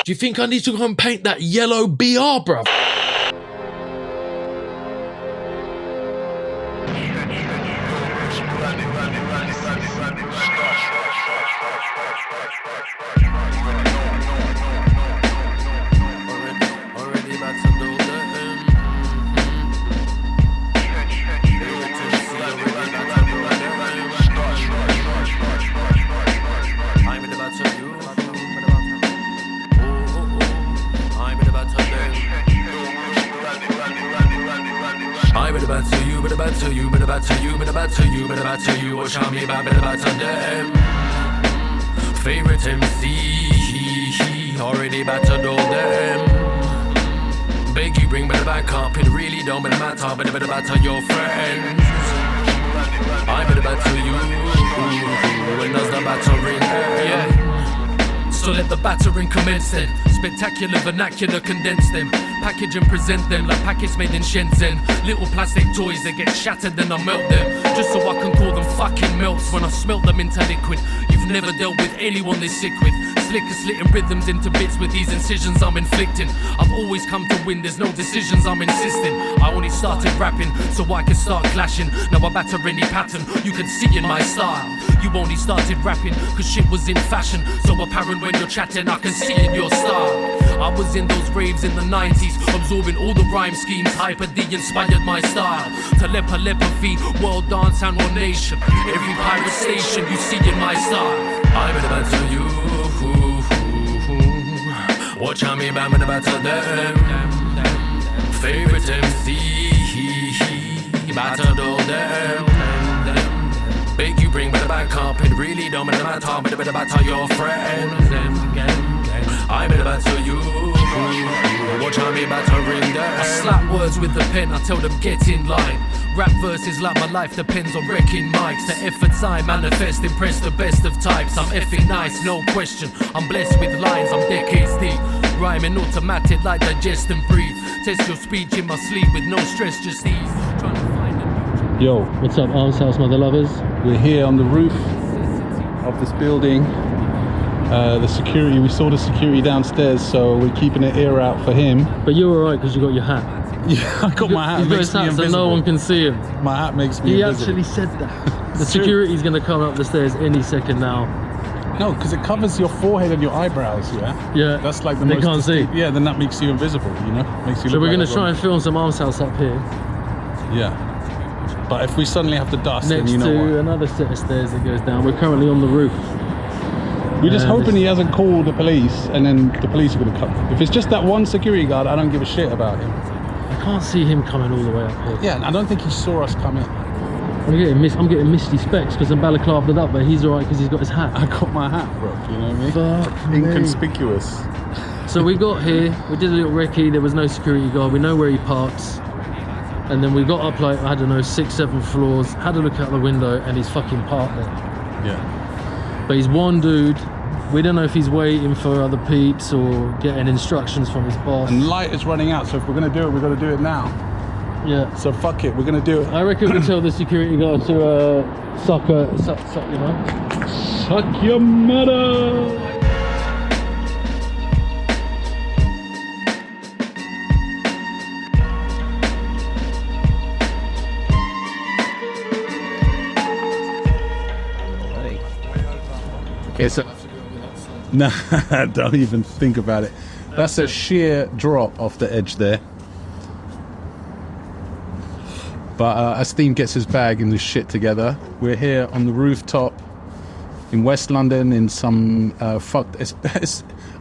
Do you think I need to go and paint that yellow BR, bruv? What tell me about them? Favorite MC, already about to do them. Beg you bring back up, it really don't matter, but about to your friends. I'm about to you, when does the battle ring? Yeah. So let the battering commence then. Spectacular vernacular, condense them. Package and present them like packets made in Shenzhen. Little plastic toys that get shattered, then I melt them. Just so I can call them fucking melts when I smelt them into liquid. You've never dealt with anyone this sick with. Slicker slitting rhythms into bits with these incisions I'm inflicting. I've always come to win, there's no decisions I'm insisting. I only started rapping so I can start clashing. Now I batter any pattern you can see in my style. You only started rapping cause shit was in fashion. So apparent when you're chatting I can see in your style. I was in those raves in the 90s, absorbing all the rhyme schemes. Hyper D inspired my style. Telepathy, world dance and one nation. Every pirate station you see in my style. I'm about to you. Watch how me I'm about to them. Favorite MC, about to do them. Beg you bring back up, it really don't matter, but about to your friends. I'm about to you. Watch how me about to ring them. I slap words with the pen, I tell them get in line. Rap verses like my life depends on wrecking mics. The efforts I manifest impress the best of types. I'm effing nice, no question. I'm blessed with lines, I'm decades deep. Rhyming automatic like digest and breathe. Test your speech in my sleep with no stress, just ease. Trying to find a new... Yo, what's up, ArmsHouse, mother lovers? We're here on the roof of this building. The security, we saw the security downstairs, so we're keeping an ear out for him. But you're alright because you got your hat. Yeah, I got my hat. He's got his hat so no one can see him. My hat makes me invisible. He actually said that. The security's going to come up the stairs any second now. No, because it covers your forehead and your eyebrows, yeah? Yeah. That's like the they most can't see. Yeah, then that makes you invisible, you know? Makes you so look we're like going to try and film some ArmsHouse up here. Yeah. But if we suddenly have to dust, next then you know to what? another set of stairs that goes down. We're currently on the roof. We're just hoping he hasn't called the police, and then the police are going to come. If it's just that one security guard, I don't give a shit about him. I can't see him coming all the way up here. Yeah, and I don't think he saw us come in. I'm getting misty specs because I'm balaclaved up, but he's alright because he's got his hat. I got my hat, bro. You know what I mean? Inconspicuous. So we got here, we did a little recce, there was no security guard, we know where he parks. And then we got up like, I don't know, 6-7 floors, had a look out the window, and he's fucking parked there. Yeah. But he's one dude. We don't know if he's waiting for other peeps or getting instructions from his boss. And light is running out, so if we're going to do it, we've got to do it now. Yeah. So fuck it, we're going to do it. I reckon we tell the security guard to suck your mum. Suck your mother! Okay, so no, don't even think about it. That's a sheer drop off the edge there. But as Steam gets his bag and his shit together, we're here on the rooftop in West London in some I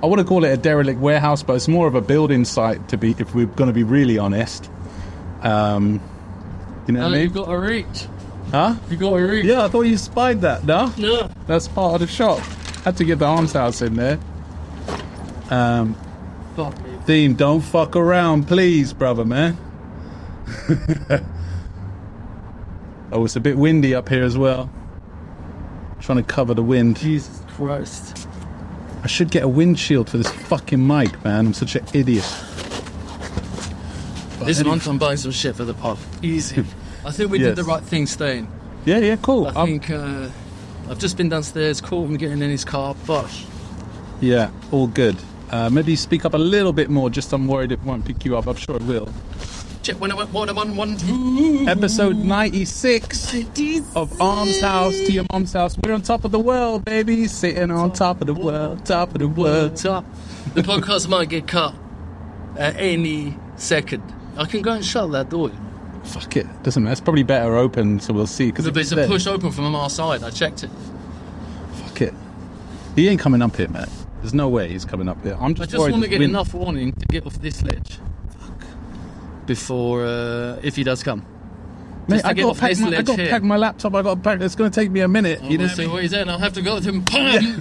want to call it a derelict warehouse, but it's more of a building site to be, if we're going to be really honest. You know what I mean? You've got a reach. Huh? You got a reach. Yeah, I thought you spied that, no? Yeah. That's part of the shop. Had to get the ArmsHouse in there. Fuck me. Dean, don't fuck around, please, brother, man. Oh, it's a bit windy up here as well. Trying to cover the wind. Jesus Christ. I should get a windshield for this fucking mic, man. I'm such an idiot. But this month I'm buying some shit for the pub. Easy. I think we did the right thing staying. Yeah, cool. I think I've just been downstairs, called him getting in his car, but... Yeah, all good. Maybe speak up a little bit more, just I'm worried it won't pick you up. I'm sure it will. Check 1, Episode 96 of ArmsHouse to your mom's house. We're on top of the world, baby. Sitting on top of the world, top of the world. Top. The podcast might get cut at any second. I can go and shut that door. Fuck it. Doesn't matter. It's probably better open, so we'll see. Because there's a push open from our side. I checked it. Fuck it. He ain't coming up here, man. There's no way he's coming up here. I'm just I just worried want to the get wind- enough warning to get off this ledge. Before, if he does come. Mate, Just to I get got off to this ledge pack here. my laptop. I got to pack. It's going to take me a minute. Oh, You know we'll what I see mean? where he's at. I'll have to go to him,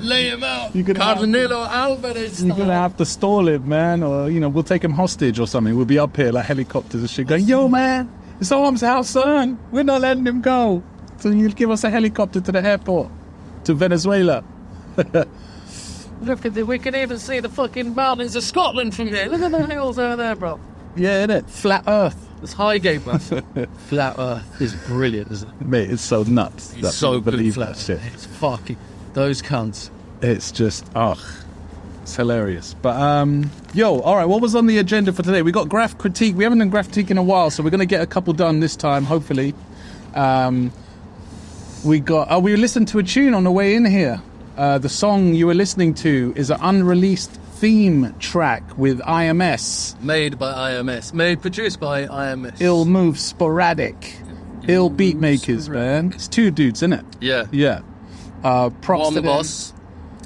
lay him out. You're gonna have to- Cardinello Alvarez. You're gonna have to stall him, man, or we'll take him hostage or something. We'll be up here like helicopters and shit, going, "Yo, man, it's ArmsHouse, son. We're not letting him go. So you'll give us a helicopter to the airport, to Venezuela." Look at we can even see the fucking mountains of Scotland from here. Look at the hills over there, bro. Yeah, innit? Flat Earth, It's Highgate, bro. Flat Earth is brilliant, isn't it? mate. It's so nuts. It's that so people good, believe Flat that shit. It's fucking those cunts. It's just, it's hilarious. But, all right, what was on the agenda for today? We got Graff Critique. We haven't done Graff Critique in a while, so we're going to get a couple done this time, hopefully. We listened to a tune on the way in here. The song you were listening to is an unreleased theme track with IMS. Made by IMS. Produced by IMS. Ill Move Sporadic. Ill beat makers, man. It's two dudes, isn't it? Yeah. Yeah. Props One to the them. boss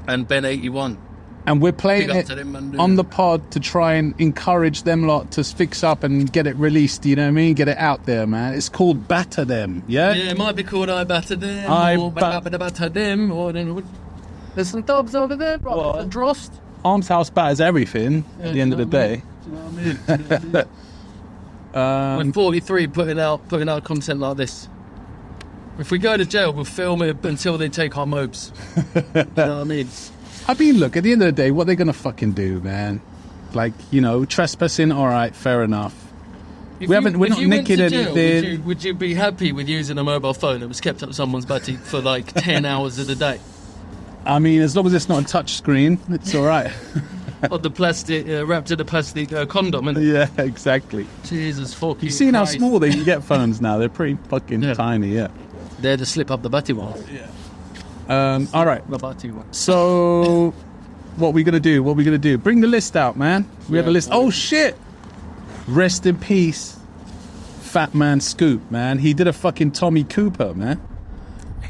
and Ben 81. And we're playing Big up it to them, man. on the pod to try and encourage them lot to fix up and get it released, you know what I mean? Get it out there, man. It's called Batter Them, yeah? Yeah, it might be called I Batter Them. I or Bat- Batter Them. Or then there's some dogs over there, bro. What? Drost. ArmsHouse batters everything at the end of the day. Do you know what I mean? When 43 putting out content like this. If we go to jail, we'll film it until they take our mobs. You know what I mean? I mean, look, at the end of the day, what are they going to fucking do, man? Like, trespassing, all right, fair enough. We're not nicking anything. Would you be happy with using a mobile phone that was kept up someone's butty for like 10 hours of the day? I mean, as long as it's not a touch screen, it's all right. Or the plastic, wrapped in a plastic condom, innit? Yeah, exactly. Jesus fucking You've seen how Christ. small they can get phones now. They're pretty fucking tiny, yeah. They're to slip up the butty one. All right. The butty one. So, what we gonna do? Bring the list out, man. We have a list. Oh shit! Rest in peace, Fatman Scoop, man. He did a fucking Tommy Cooper, man.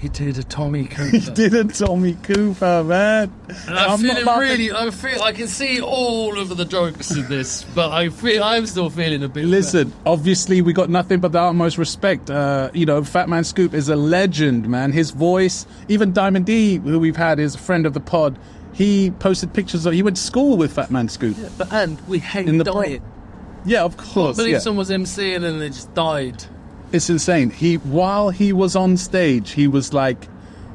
He did a Tommy Cooper. He did a Tommy Cooper, man. And I can see all of the jokes in this, but I'm still feeling a bit. Listen, obviously we got nothing but the utmost respect. Fatman Scoop is a legend, man. His voice, even Diamond D, who we've had, is a friend of the pod. He posted pictures of. He went to school with Fatman Scoop. And we hate In the dying. Yeah, of course. I believe Yeah. someone was MCing and they just died. It's insane. While he was on stage, he was like,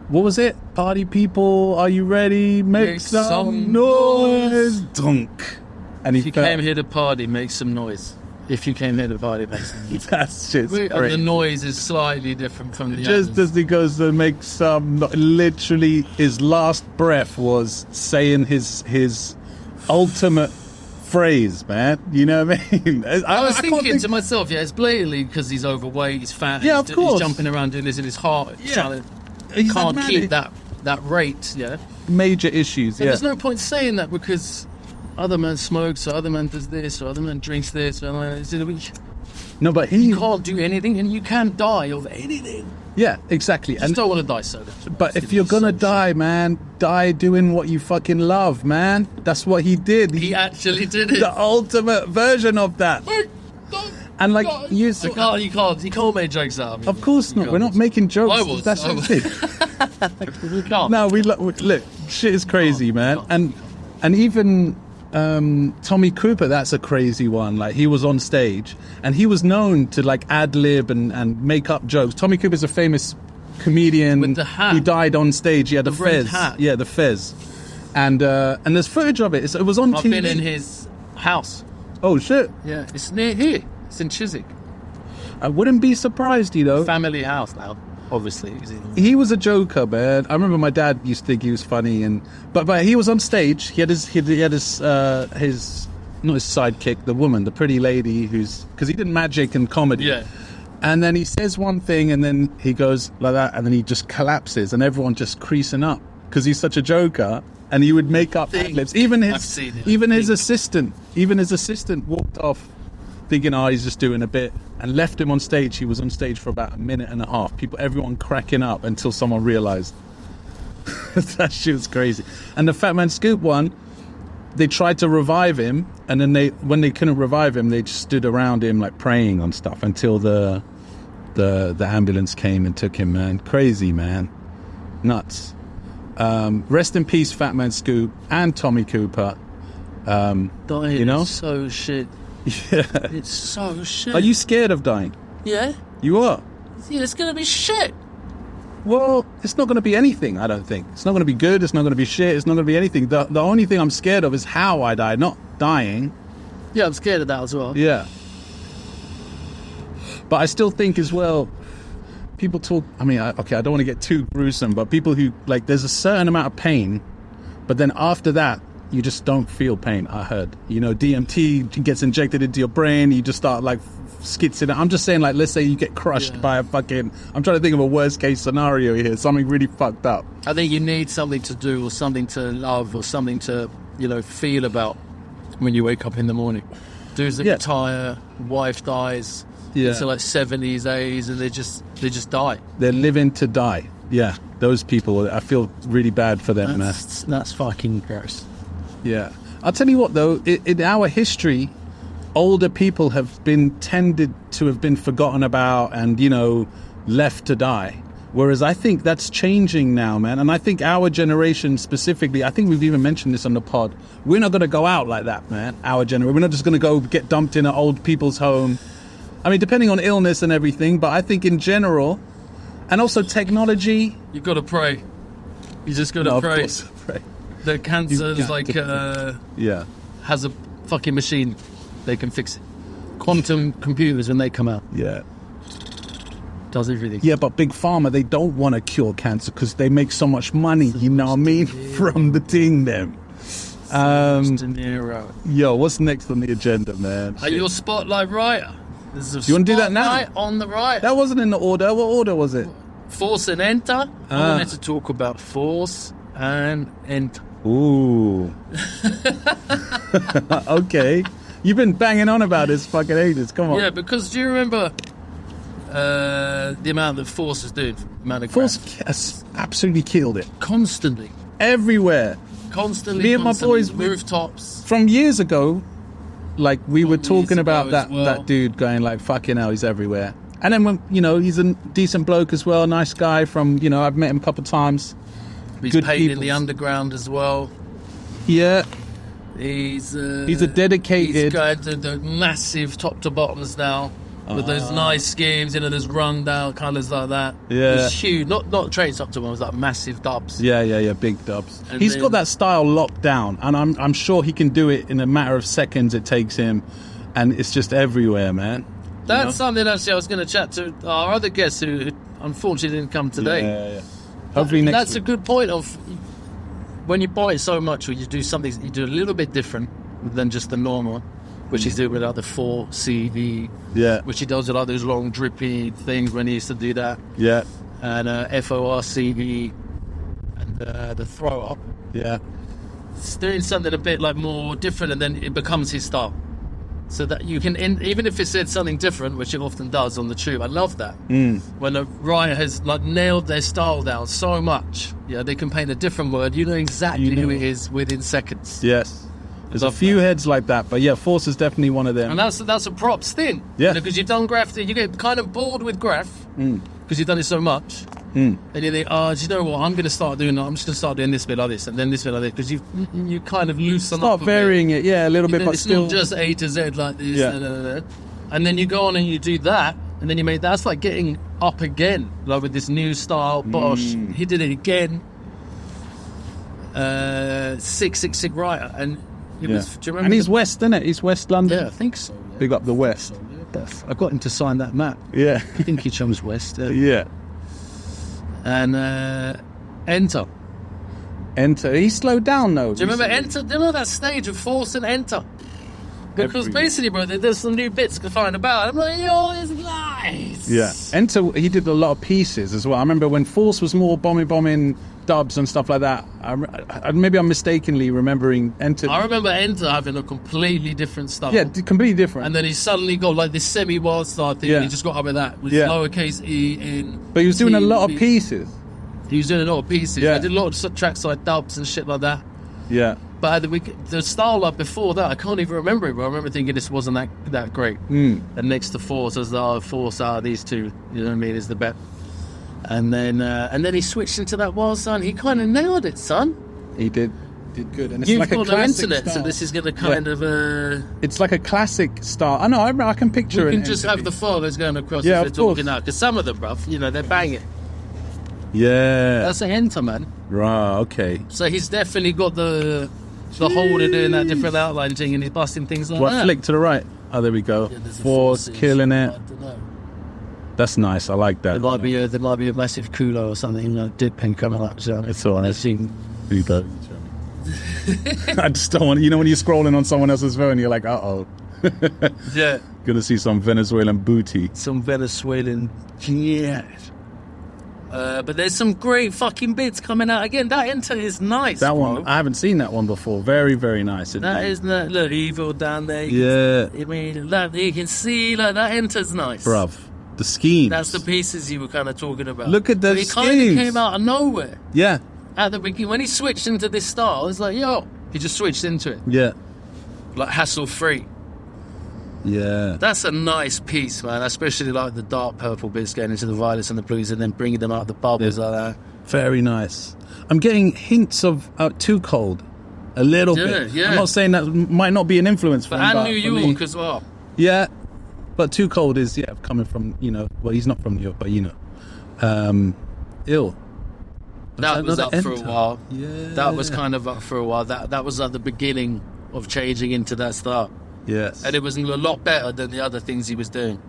what was it? Party people, are you ready? Make some noise. Dunk. And If you came here to party, make some noise. If you came here to party, make some noise. That's just And great. the noise is slightly different from the Just others. as he goes to make some, literally his last breath was saying his ultimate phrase, man. You know what I mean? I was can't thinking to myself, it's blatantly because he's overweight, he's fat, Yeah, of course. he's jumping around doing this in his heart. Yeah. He can't keep that rate, yeah. Major issues, But yeah. there's no point saying that because other man smokes, or other man does this, or other man drinks this, or other man, No, but he... you can't do anything and you can't die of anything. Yeah, exactly. Just don't want to die so. But if you're gonna die, man, die doing what you fucking love, man. That's what he did. He actually did it. The ultimate version of that. And like you can't make jokes out of me. of course not. We're not making jokes. I was. That's I what was. it is. We can't. No, look. Shit is crazy, man. And even Tommy Cooper, that's a crazy one. Like, he was on stage and he was known to like ad lib and make up jokes. Tommy Cooper's a famous comedian With the hat. who died on stage. He had the red fez. hat. Yeah, the fez. And there's footage of it. It was on I've TV. been in his house. Oh shit! Yeah, it's near here. It's in Chiswick. I wouldn't be surprised, Family house now. obviously. He was a joker, man. I remember my dad used to think he was funny, but he was on stage. He had his not his sidekick, the woman, the pretty lady because he did magic and comedy. Yeah. And then he says one thing, and then he goes like that, and then he just collapses, and everyone just creasing up because he's such a joker. And he would make up ad-libs. Even his assistant walked off thinking, oh, he's just doing a bit, and left him on stage. He was on stage for about a minute and a half. Everyone cracking up until someone realised. That shit was crazy. And the Fatman Scoop one, they tried to revive him, and then when they couldn't revive him, they just stood around him like praying on stuff until the ambulance came and took him, man. Crazy, man. Nuts. Rest in peace, Fatman Scoop and Tommy Cooper. Dying, you know, is so shit. Yeah, it's so shit. Are you scared of dying? Yeah. You are? Yeah, it's gonna be shit. Well, it's not going to be anything, I don't think. It's not going to be good, it's not going to be shit, it's not going to be anything. The only thing I'm scared of is how I die, not dying. Yeah, I'm scared of that as well. Yeah. But I still think as well, people talk, I mean, I don't want to get too gruesome, but people who, like, there's a certain amount of pain, but then after that, you just don't feel pain, I heard. You know, DMT gets injected into your brain, you just start, like, skitzing. I'm just saying, like, let's say you get crushed by a fucking... I'm trying to think of a worst-case scenario here, something really fucked up. I think you need something to do or something to love or something to, you know, feel about when you wake up in the morning. Dudes that retire, wife dies... Yeah. So like 70s, 80s, and they just die. They're living to die. Yeah, those people, I feel really bad for them, man. That's fucking gross. Yeah. I'll tell you what, though, in our history, older people have been tended to have been forgotten about and, you know, left to die. Whereas I think that's changing now, man. And I think our generation specifically, I think we've even mentioned this on the pod, we're not going to go out like that, man. Our generation. We're not just going to go get dumped in an old people's home. I mean, depending on illness and everything, but I think in general, and also technology... You've got to pray. You just got to pray. Of course, pray. The cancer's has a fucking machine. They can fix it. Quantum computers, when they come out. Yeah. Does everything. Yeah, but Big Pharma, they don't want to cure cancer because they make so much money, you know what I mean? From the thing, them. Yo, what's next on the agenda, man? Are you a spotlight writer? Do you want to do that now? On the right. That wasn't in the order. What order was it? Force and Enta. I wanted to talk about Force and Enta. Ooh. Okay. You've been banging on about this fucking ages. Come on. Yeah, because do you remember the amount that Force is doing? Force has absolutely killed it. Constantly. Everywhere. Constantly. Me and my boys. Rooftops. From years ago. Like, we were talking about that dude going like, fucking hell, he's everywhere. And then, when, you know, he's a decent bloke as well, nice guy from, you know, I've met him a couple of times. He's paid in the underground as well. Yeah. He's a dedicated... He's going to the massive top to bottoms now. With those nice schemes, you know, there's rundown colours like that. Yeah. It's huge. Not trains up to one, it was like massive dubs. Yeah, big dubs. He's got that style locked down, and I'm sure he can do it in a matter of seconds it takes him, and it's just everywhere, man. That's something actually I was going to chat to our other guest who unfortunately didn't come today. Yeah. Hopefully next That's week. a good point of when you buy it so much or you do something, you do a little bit different than just the normal. Which he's doing with other 4 CD, which he does with all those long drippy things when he used to do that. Yeah. And FOR CD and the throw up. Yeah. It's doing something a bit like more different, and then it becomes his style. So that you can, even if it said something different, which it often does on the tube. I love that. When a writer has like nailed their style down so much, they can paint a different word. You know exactly who it is within seconds. Yes. There's a few heads like that, but yeah, Force is definitely one of them. And that's a props thing. Yeah. Because you've done Graff, you get kind of bored with Graff, because you've done it so much. And you think, do you know what, I'm going to start doing, I'm just going to start doing this bit like this, and then this bit like this, because you kind of loosen up Start varying it, a little bit, but it's still... not just A to Z like this, and then you go on and you do that, and then you make, that's like getting up again, like with this new style, Bosch, he did it again, 666 writer, and... Do you remember and he's West, isn't it? He's West London. Yeah, I think so. Yeah. Big up the West. I got him to sign that map. Yeah. I think he chose West. Yeah. and Enta. Enter. He slowed down though. Do you remember Enta? Do you know that stage of Force and Enter? Because basically, bro, there's some new bits to find about. I'm like, yo, it's nice. Yeah. Enter, he did a lot of pieces as well. I remember when Force was more bombing dubs and stuff like that. Maybe I'm mistakenly remembering Enter. I remember Enter having a completely different style. Yeah, completely different. And then he suddenly got like this semi-wild style thing. And he just got up with that with lowercase e in. But he was doing a lot of pieces. He was doing a lot of pieces. Yeah. I did a lot of trackside dubs and shit like that. Yeah. But the style like before that, I can't even remember it. But I remember thinking this wasn't that great. And next to Force, as the Force out of these two, you know what I mean, is the best. And then he switched into that wild son. He kind of nailed it, son. He did good. And it's You've like got a no classic internet, style. so this is going to kind of. It's like a classic style. I know. I can picture You it. can just have the fathers going across Yeah, as they're of course. talking out. Because some of them, bruv, you know, they're banging. Yeah. That's a Enta, man. Right. Okay. So he's definitely got the holder doing that different outline thing, and he's busting things like What that. flick to the right? Oh, there we go. Yeah, there's the Force forces. killing it. I don't know. That's nice. I like that. There might be a massive culo or something, dip pen coming up. So It's all right. I've seen. I just don't want. You know when you're scrolling on someone else's phone, you're like, uh-oh. Yeah. Gonna see some Venezuelan booty. Some Venezuelan. Yeah. But there's some great fucking bits coming out again. That Enta is nice. That bro. one, I haven't seen that one before. Very, very nice. That is the look evil down there. Yeah. I mean, like, you can see like that Enta's nice. Bruv. The schemes. That's the pieces you were kind of talking about. Look at the But it kind of schemes. came out of nowhere Yeah. at the beginning when he switched into this style. It's like, yo, he just switched into it Yeah. like hassle free. Yeah. That's a nice piece, man. Especially like the dark purple bits getting into the violets and the blues, and then bringing them out the bubbles like that. Very nice. I'm getting hints of Too Cold. A little Yeah, bit. yeah. I'm not saying that might not be an influence for But him, and but New for me- York as well. Yeah. But Too Cold is, coming from, well, he's not from New York, but Ill. That was another up for a Enta. while. Yeah. That was kind of up for a while. That was at the beginning of changing into that style. Yes. And it was a lot better than the other things he was doing.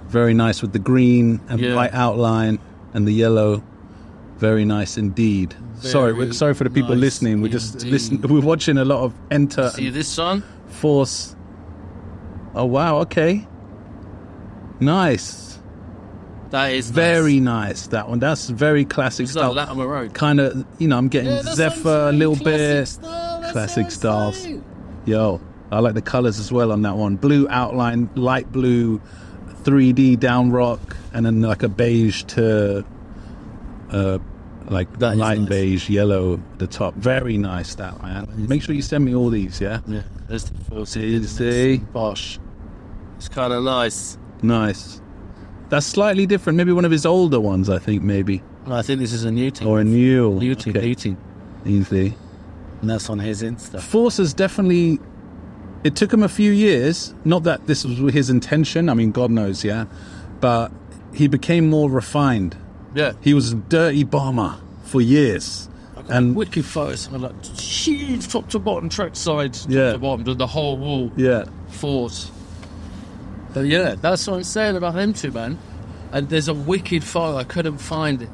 Very nice with the green and Yeah. white outline and the yellow. Very nice indeed. Very Sorry for the people nice listening. We're just indeed. we're watching a lot of Enter See and this song? Force. Oh wow, okay. Nice. That is Very nice. nice, that one. That's very classic It's style. like Latimer Road. Kind of, I'm getting Yeah, that's Zephyr what I'm a saying. little Classic bit. style, that's Classic what I'm styles. saying. Yo, I like the colors as well on that one. Blue outline, light blue, 3D down rock, and then like a beige to like That is light nice. beige, yellow at the top. Very nice, that man. Make sure you send me all these, yeah? Yeah, there's the first See? Bosh. It's kind of nice. Nice. That's slightly different. Maybe one of his older ones, I think, maybe. I think this is a new team. Or a new. New team, Okay. new team. Easy. And that's on his Insta. Force has definitely. It took him a few years. Not that this was his intention. I mean, God knows, yeah. But he became more refined. Yeah. He was a dirty bomber for years. And Wicked photos. Like huge top to bottom track sides. Top Yeah. to bottom, the whole wall. yeah, Force. But yeah, that's what I'm saying about them two, man. And there's a wicked photo. I couldn't find it.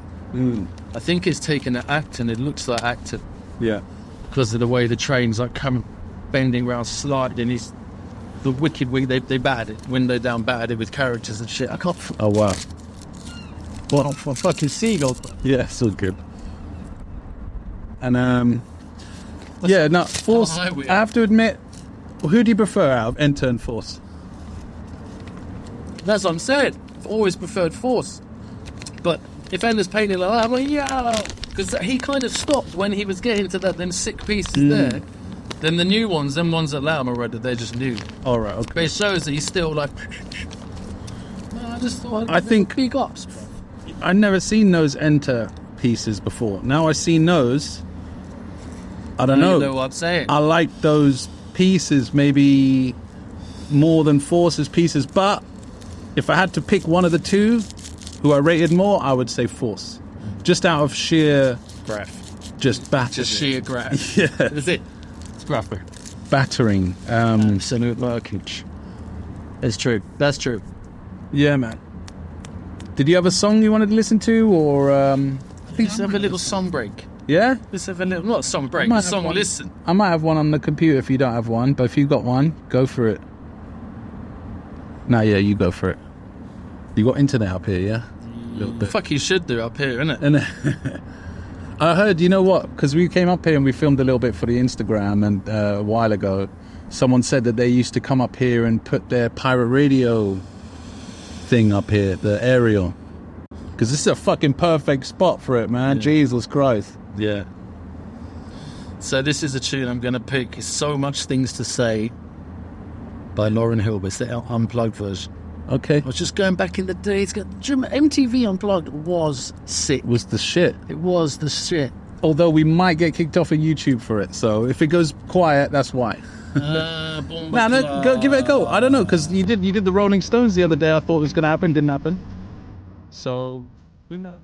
I think it's taken an acting. It looks like acting yeah. because of the way the train's like coming, bending around, sliding. He's the wicked wing. They battered it, window down, battered it with characters and shit. I can't. Oh wow. What a fucking seagull. Yeah, still good. And yeah, no, Force. high we I are. have to admit, who do you prefer out of Enter and Force? That's what I'm saying. I've always preferred Force. But if Ender's painting like that, I'm like, yeah. Because he kind of stopped when he was getting to them sick pieces there. Then the new ones, them ones that Latimer Road, they're just new. All right, okay. But it shows that he's still like. No, I just thought. I think- big ups, bro. I've never seen those Enter pieces before. Now I've seen those. I don't You know. know what I'm saying? I like those pieces maybe more than Force's pieces, but if I had to pick one of the two who I rated more, I would say Force. Just out of sheer Graff. just battering. Just sheer graff. Yeah, That's it. It's graffer. battering. Absolute workage. It's true. That's true. Yeah, man. Did you have a song you wanted to listen to, or Let's have a little song break. Yeah? Let's have a little, not a song break, might a have song one. listen. I might have one on the computer if you don't have one, but if you got one, go for it. No, yeah, you go for it. You got internet up here, yeah? Little The bit. fuck you should do up here, innit? And I heard, you know what? Because we came up here and we filmed a little bit for the Instagram, and a while ago, someone said that they used to come up here and put their pirate radio thing up here, the aerial. Because this is a fucking perfect spot for it, man. Jesus Christ. Yeah. So this is a tune I'm going to pick. It's So Much Things to Say by Lauryn Hill, but it's the unplugged version. Okay. I was just going back in the days. MTV Unplugged was sick. Was the shit. It was the shit. Although we might get kicked off of YouTube for it, so if it goes quiet, that's why. No, go, give it a go. I don't know, because you did the Rolling Stones the other day. I thought it was going to happen, didn't happen. So, who knows?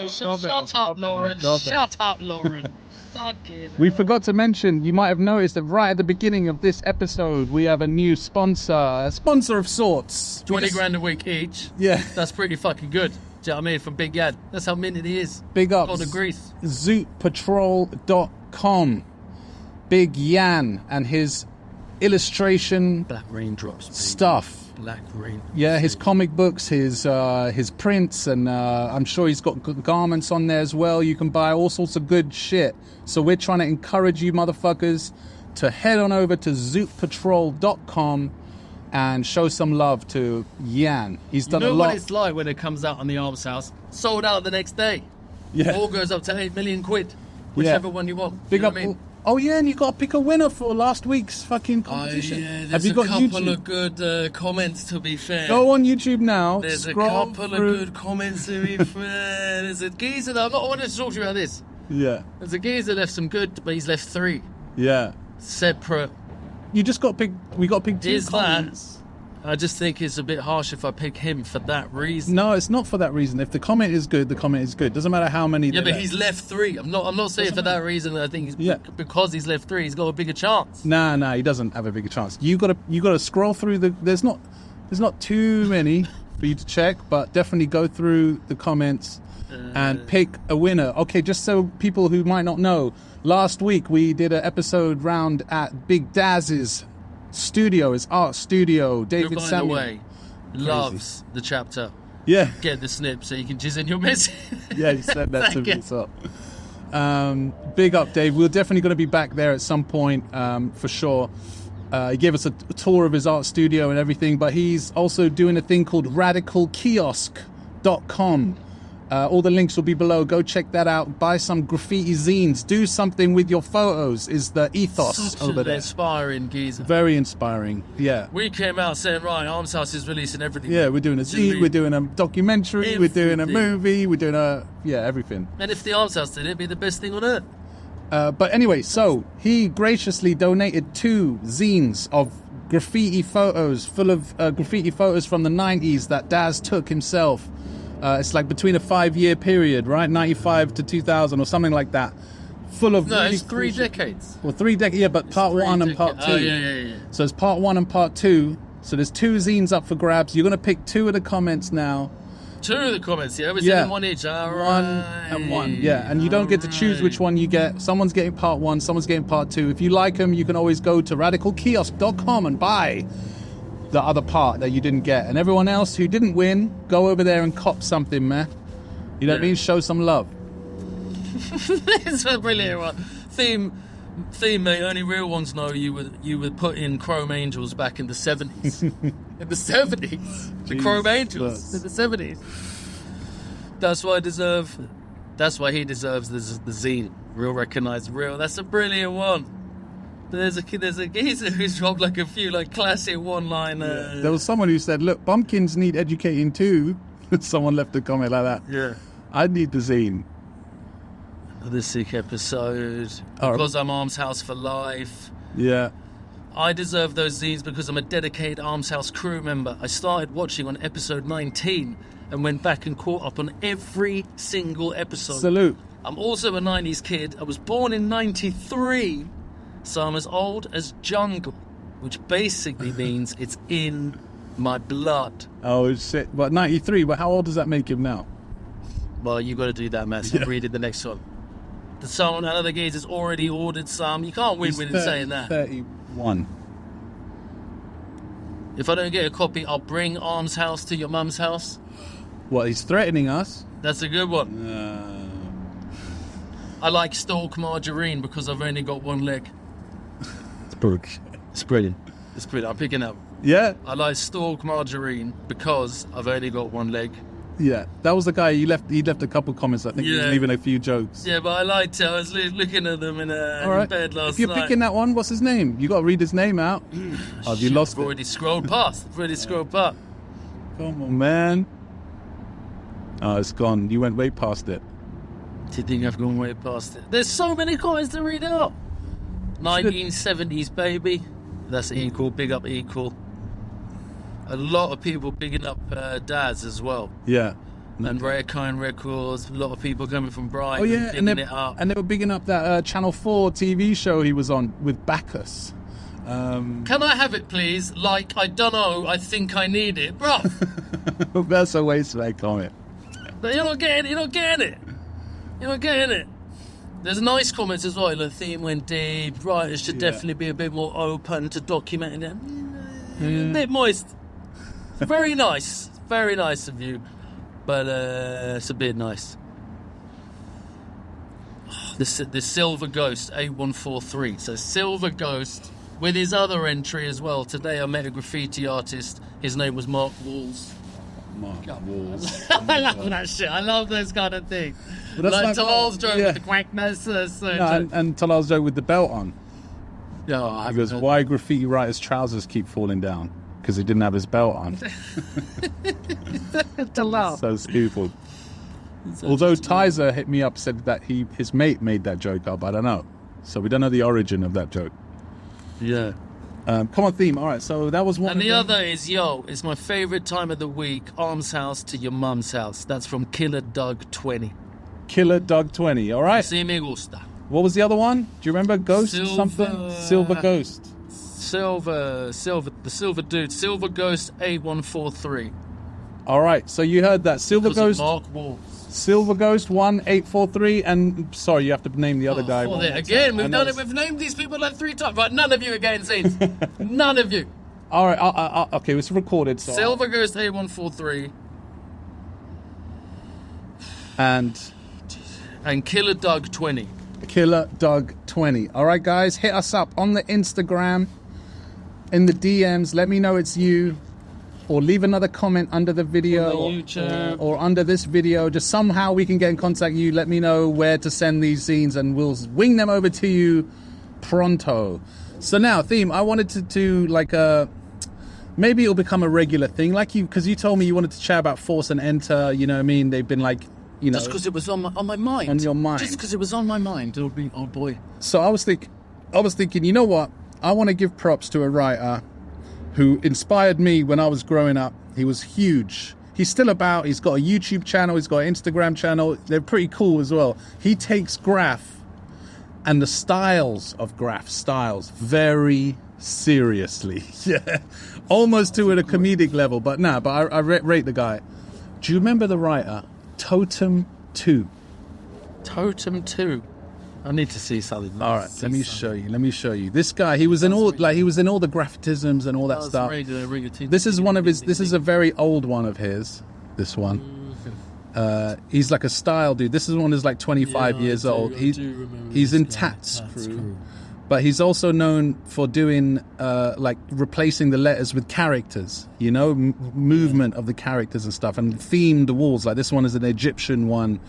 Shut up, Lauren. Shut up, Lauren. Fucking We forgot to mention, you might have noticed that right at the beginning of this episode, we have a new sponsor, a sponsor of sorts. 20 grand a week each. Yeah. That's pretty fucking good. Do you know what I mean? From Big Yad. That's how minted he is. Big ups. God of Greece. ZootPatrol.com. Big Yan and his illustration Black raindrops. Baby. stuff. Black rain. Yeah, his comic books, his prints, and I'm sure he's got good garments on there as well. You can buy all sorts of good shit. So we're trying to encourage you motherfuckers to head on over to ZootPatrol.com and show some love to Yan. He's done You know a lot. what it's like when it comes out on the ArmsHouse? Sold out the next day. Yeah. All goes up to 8 million quid. Whichever one you want. Big You know up what I mean? Oh yeah, and you got to pick a winner for last week's fucking competition. Yeah, Have there's you a got couple YouTube? of good comments, to be fair. Go on YouTube now. There's scroll a couple through. of good comments, to be fair. There's a geezer that I wanted to talk to you about this. Yeah, There's a geezer that left some good, but he's left 3 yeah. separate. You just got to pick. We got to pick 2 Is that- comments. I just think it's a bit harsh if I pick him for that reason. No, it's not for that reason. If the comment is good, the comment is good. Doesn't matter how many. Yeah, they but he's left 3. I'm not saying for that reason. I think because he's left 3, he's got a bigger chance. Nah, he doesn't have a bigger chance. You got to scroll through the. There's not too many for you to check, but definitely go through the comments and pick a winner. Okay, just so people who might not know, last week we did an episode round at Big Daz's studio, his art studio. David Who, by Samuel. the way, loves the chapter. Yeah, Get the snip so you can jizz in your message. yeah, you said that to Thank me. you. So, big up, Dave. We're definitely going to be back there at some point, for sure. He gave us a tour of his art studio and everything, but he's also doing a thing called radicalkiosk.com. All the links will be below. Go check that out. Buy some graffiti zines. Do something with your photos is the ethos Such over an there. inspiring geezer. Very inspiring. Yeah. We came out saying, right, ArmsHouse is releasing everything. Yeah, we're doing a zine, we're doing a documentary, we're doing a Everything. movie, we're doing everything. And if the ArmsHouse did it, it'd be the best thing on earth. But anyway, so he graciously donated 2 zines of graffiti photos, full of graffiti photos from the 90s that Daz took himself. It's like between a 5-year period, right? 95 to 2000 or something like that. Full of No, really it's 3 cool shit. decades. Well, 3 decades, yeah, but part 1 and part 2. Oh, yeah. So it's part 1 and part 2. So there's 2 zines up for grabs. You're going to pick 2 of the comments now. 2 of the comments, yeah? We're Yeah. sending 1 each. All right. 1 and 1, yeah. And you don't get to choose which one you get. Someone's getting part 1, someone's getting part 2. If you like them, you can always go to radicalkiosk.com and buy the other part that you didn't get. And everyone else who didn't win, go over there and cop something, man. You know what I mean? Show some love. It's a brilliant one. Theme, mate. Only real ones know you would put in Chrome Angels back in the 70s. In the 70s, the Chrome Angels in the 70s. That's why he deserves the zine. Real, recognized, real. That's a brilliant one. There's a geezer who's dropped like a few like classic one-liner. There was someone who said, "Look, pumpkins need educating too." Someone left a comment like that. Yeah. I need the zine. Another sick episode. Oh. Because I'm ArmsHouse for life. Yeah. I deserve those zines because I'm a dedicated ArmsHouse crew member. I started watching on episode 19 and went back and caught up on every single episode. Salute. I'm also a 90s kid. I was born in 93, so I'm as old as jungle, which basically means it's in my blood. Oh shit! But 93. But how old does that make him now? Well, you got to do that, man. So read it the next one. The someone out of the gates has already ordered some. You can't win with saying that. 31. If I don't get a copy, I'll bring ArmsHouse to your mum's house. What? He's threatening us. That's a good one. I like stalk margarine because I've only got 1 leg. It's brilliant. It's brilliant. It's brilliant. I'm picking up. Yeah. I like stalk margarine because I've only got 1 leg. Yeah, that was the guy. He left a couple comments. I think he was Yeah. leaving a few jokes. Yeah, but I liked it. I was looking at them in All right. bed last If you're night. picking that one, what's his name? You got to read his name out. Oh, have you lost I've it? already scrolled past. Come on, man. Oh, it's gone. You went way past it. Do you think I've gone way past it? There's so many comments to read out. 1970s, baby. That's equal. Big up equal. A lot of people bigging up Daz as well. Yeah. And Rare Kind Records. A lot of people coming from Brighton. Oh yeah, bigging and it up. they were bigging up that Channel 4 TV show he was on with Bacchus. Can I have it, please? Like, I don't know. I think I need it, bro. That's a waste of that comment. You're not getting it. You're not getting it. There's nice comments as well. The theme went deep. Writers should definitely be a bit more open to documenting it. A bit moist. Very nice. Very nice of you. But it's a bit nice. The Silver Ghost, A143. So Silver Ghost with his other entry as well. Today I met a graffiti artist. His name was Mark Walls. Mark Walls. I love that shit. I love those kind of things. But that's Like Talal's joke yeah. with the quackness. And Talal's joke with the belt on. Yeah, He goes, why graffiti writers' trousers keep falling down? Because he didn't have his belt on. Talal. So stupid. Although Tizer hit me up, said that his mate made that joke up. I don't know. So we don't know the origin of that joke. Yeah. Come on, theme. All right, so that was one. And the other is, it's my favourite time of the week, ArmsHouse to your mum's house. That's from Killer Doug 20. Killer Doug 20. All right. Si me gusta. What was the other one? Do you remember? Ghost Silver- something? Silver Ghost. The Silver Dude, Silver Ghost A143. All right, so you heard that. Silver Because of Ghost. Mark Walls. Silver Ghost 1843, and sorry, you have to name the other guy. Oh, one there more again, time. we've I know done it. We've named these people like 3 times. Right, none of you again, scenes. None of you. All right, okay, it's recorded. So Silver Ghost A143 and Killer Doug 20. Killer Doug 20. All right, guys, hit us up on the Instagram, in the DMs. Let me know it's you, or leave another comment under the video On the YouTube. or under this video. Just somehow we can get in contact with you. Let me know where to send these scenes, and we'll wing them over to you pronto. So now, theme, I wanted to do like a. Maybe it'll become a regular thing, like you, because you told me you wanted to chat about Force and Enta. You know what I mean? They've been like, you know, Just because it was on my mind. on your mind. Just because it was on my mind. It'll be, oh boy. So I was thinking, you know what? I want to give props to a writer who inspired me when I was growing up. He was huge. He's still about. He's got a YouTube channel. He's got an Instagram channel. They're pretty cool as well. He takes Graff and the styles of Graff very seriously. Yeah, almost to a comedic level. But I rate the guy. Do you remember the writer Totem 2? Totem 2. I need to see something. All right, let me show you. This guy, he was in all the graphitisms and all that stuff. This is one of his. This is a very old one of his. This one. He's like a style dude. This is one that's like 25 years old. He's in Tats Crew, but he's also known for doing like replacing the letters with characters. You know, movement of the characters and stuff, and themed walls. Like this one is an Egyptian one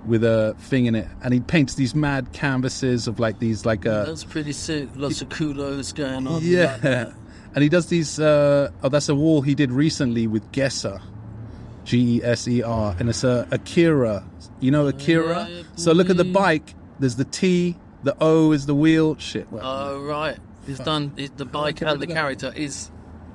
with a thing in it, and he paints these mad canvases of like these like that's pretty sick. Lots of kudos going on. yeah, like that. and he does these that's a wall he did recently with Gesser, Geser, and it's a Akira, you know Akira. Yeah, So look at the bike, there's the T, the O is the wheel. Shit, well, Oh right, he's done the bike and the character is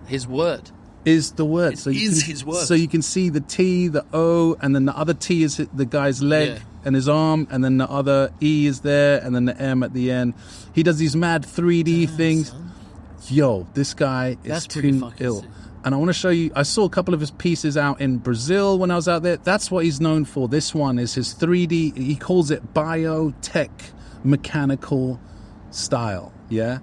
his word. is the word. It is his word. So you can see the T, the O, and then the other T is the guy's leg Yeah. and his arm, and then the other E is there, and then the M at the end. He does these mad 3D things. Yo, this guy is That's pretty too fucking ill. sick. And I want to show you, I saw a couple of his pieces out in Brazil when I was out there. That's what he's known for. This one is his 3D, he calls it biotech mechanical style, yeah?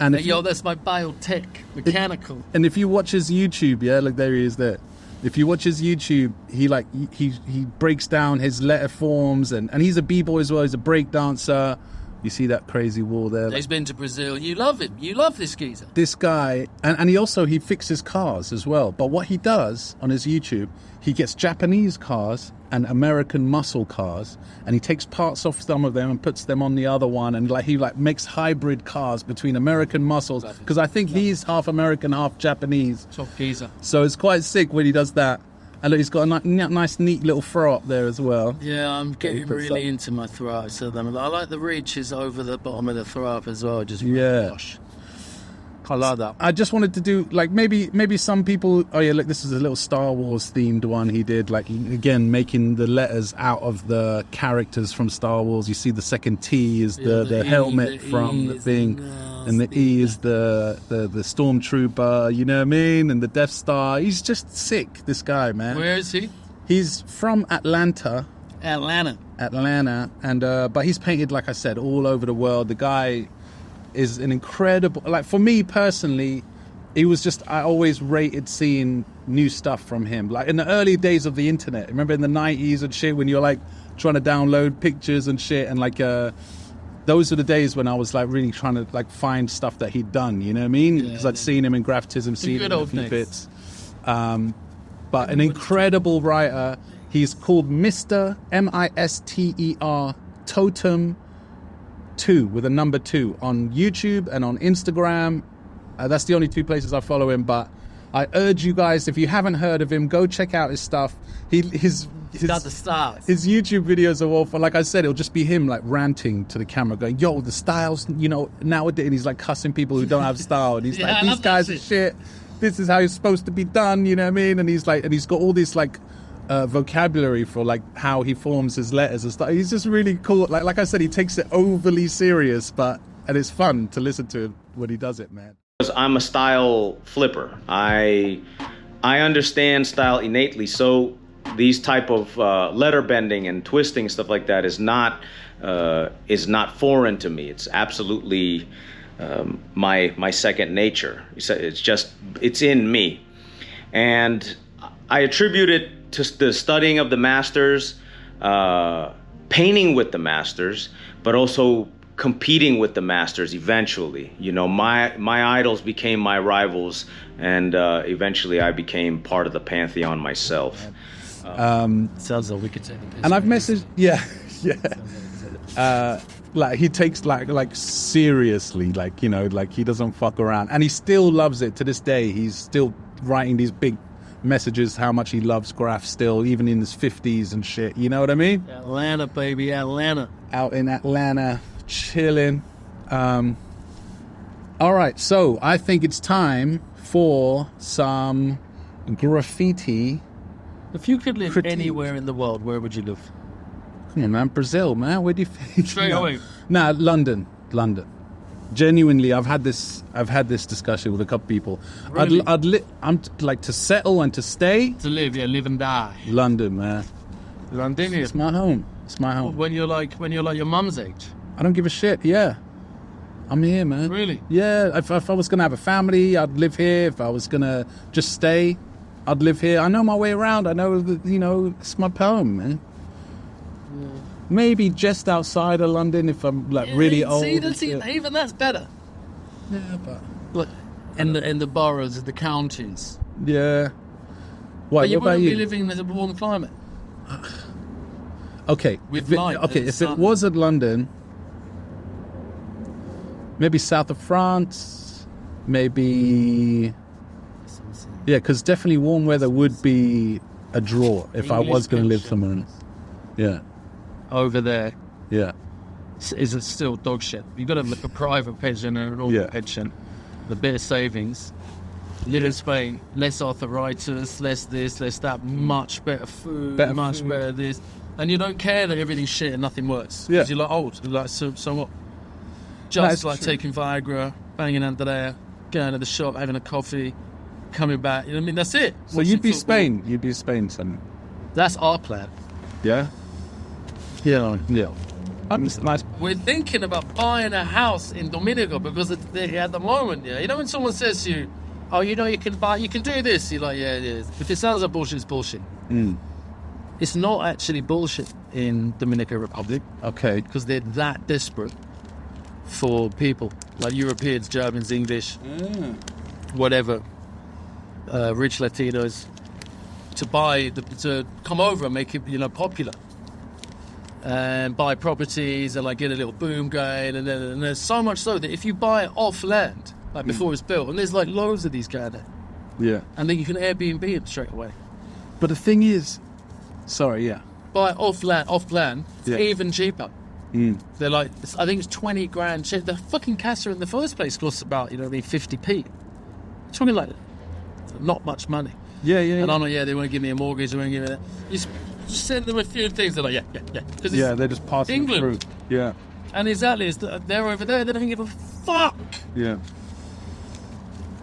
And if Yo, that's my biotech mechanical. and if you watch his YouTube, yeah, look, there he is there. If you watch his YouTube, he breaks down his letter forms, and he's a b-boy as well. He's a break dancer. You see that crazy wall there? He's been to Brazil. You love him. You love this geezer. This guy, and he fixes cars as well. But what he does on his YouTube, he gets Japanese cars and American muscle cars, and he takes parts off some of them and puts them on the other one, and he makes hybrid cars between American muscles, because I think he's half American, half Japanese. Top geezer. So it's quite sick when he does that. And look, he's got a nice, neat little throw up there as well. Yeah, I'm getting puts really up- into my throw up. So I like the reaches over the bottom of the throw up as well. Just Yeah. gosh. I like that. I just wanted to do, like, maybe some people, oh yeah, look, this is a little Star Wars themed one he did, like, again, making the letters out of the characters from Star Wars. You see the second T is the E, helmet the from E the is thing, and the E is the stormtrooper, you know what I mean, and the Death Star. He's just sick, this guy, man. Where is he? He's from Atlanta, Atlanta. and but he's painted, like I said, all over the world. The guy is an incredible, like, for me personally, he was just, I always rated seeing new stuff from him, like in the early days of the internet. Remember in the 90s and shit, when you're like trying to download pictures and shit, and like those are the days when I was like really trying to like find stuff that he'd done, you know what I mean, because I'd seen him in graphitism, seen him good in a old few days. bits. but an incredible writer. He's called Mr. Mister Totem 2 with a number 2 on YouTube and on Instagram. That's the only 2 places I follow him, but I urge you guys, if you haven't heard of him, go check out his stuff. He's got the stars. His YouTube videos are awful. Like I said, it'll just be him like ranting to the camera, going, "Yo, the styles, you know, nowadays." And he's like cussing people who don't have style, and he's like, "These guys are shit. This is how it's supposed to be done." You know what I mean? And he's like, and he's got all this like vocabulary for like how he forms his letters and stuff. He's just really cool. Like I said, he takes it overly serious, and it's fun to listen to when he does it, man. I'm a style flipper. I understand style innately, so these type of letter bending and twisting, stuff like that, is not foreign to me. It's absolutely my second nature. It's in me, and I attribute it to the studying of the masters, painting with the masters, but also competing with the masters eventually. You know, my idols became my rivals, and eventually I became part of the pantheon myself. Sounds like we could take the piss. And I've messaged, yeah. Like he takes like seriously, like, you know, like he doesn't fuck around, and he still loves it to this day. He's still writing these big messages how much he loves Graff still, even in his 50s and shit. You know what I mean? Atlanta, baby, Atlanta. Out in Atlanta, chilling. All right, so I think it's time for some graffiti. If you could live Critique. anywhere in the world, where would you live? Come on, man, Brazil, man. Where do you think? Straight away. Nah, London. Genuinely, I've had this discussion with a couple people. Really? I'm like to settle and to stay. To live, yeah, live and die. London, man. London, It's my home. It's my home. When you're like your mum's age. I don't give a shit. Yeah, I'm here, man. Really? Yeah. If I was gonna have a family, I'd live here. If I was gonna just stay, I'd live here. I know my way around. I know that, you know, it's my home, man. Yeah. Maybe just outside of London if I'm like really old. See, even that's better. Yeah, but But in the boroughs, the counties. yeah. What But you about wouldn't you? be living in a warm climate. Okay. With if it, light okay, and if sun. it was at London, maybe south of France, maybe. Yeah, because definitely warm weather would be a draw if I English was going to live pension. somewhere else. Yeah, Over there yeah. is it still dog shit. You've got to look a private pension and an ordinary Yeah. pension. The bit of savings. Live in Spain, less arthritis, less this, less that, much better food, much better this. And you don't care that everything's shit and nothing works. Yeah. Because you're like old. You're like, so what? That's Just like true. taking Viagra, banging under there, going to the shop, having a coffee, coming back. You know what I mean? That's it. So you'd be Watching football. Spain. You'd be Spain, son. That's our plan. Yeah? Yeah. Yeah. That's nice. We're thinking about buying a house in Dominica because at the moment, yeah. You know when someone says to you, "Oh, you know you can do this," you're like, "Yeah, it is." If it sounds like bullshit, it's bullshit. It's not actually bullshit in Dominican Republic Okay. because they're that desperate for people like Europeans, Germans, English, whatever, rich Latinos to come over and make it, you know, popular. And buy properties and like get a little boom going, and there's so much so that if you buy it off land, like before it's built, and there's like loads of these guys there, Yeah. and then you can Airbnb them straight away. But the thing is, sorry, yeah. Buy it off plan, it's Yeah. even cheaper. They're like, I think it's 20 grand. The fucking casa in the first place costs about, you know, 50p. It's talking like not much money. Yeah, yeah. And I'm like, yeah, they won't give me a mortgage, they won't give me that. You just send them a few things, they're like, yeah. Because yeah, they're just passing England. through. Yeah. And exactly, they're over there, they don't give a fuck. Yeah.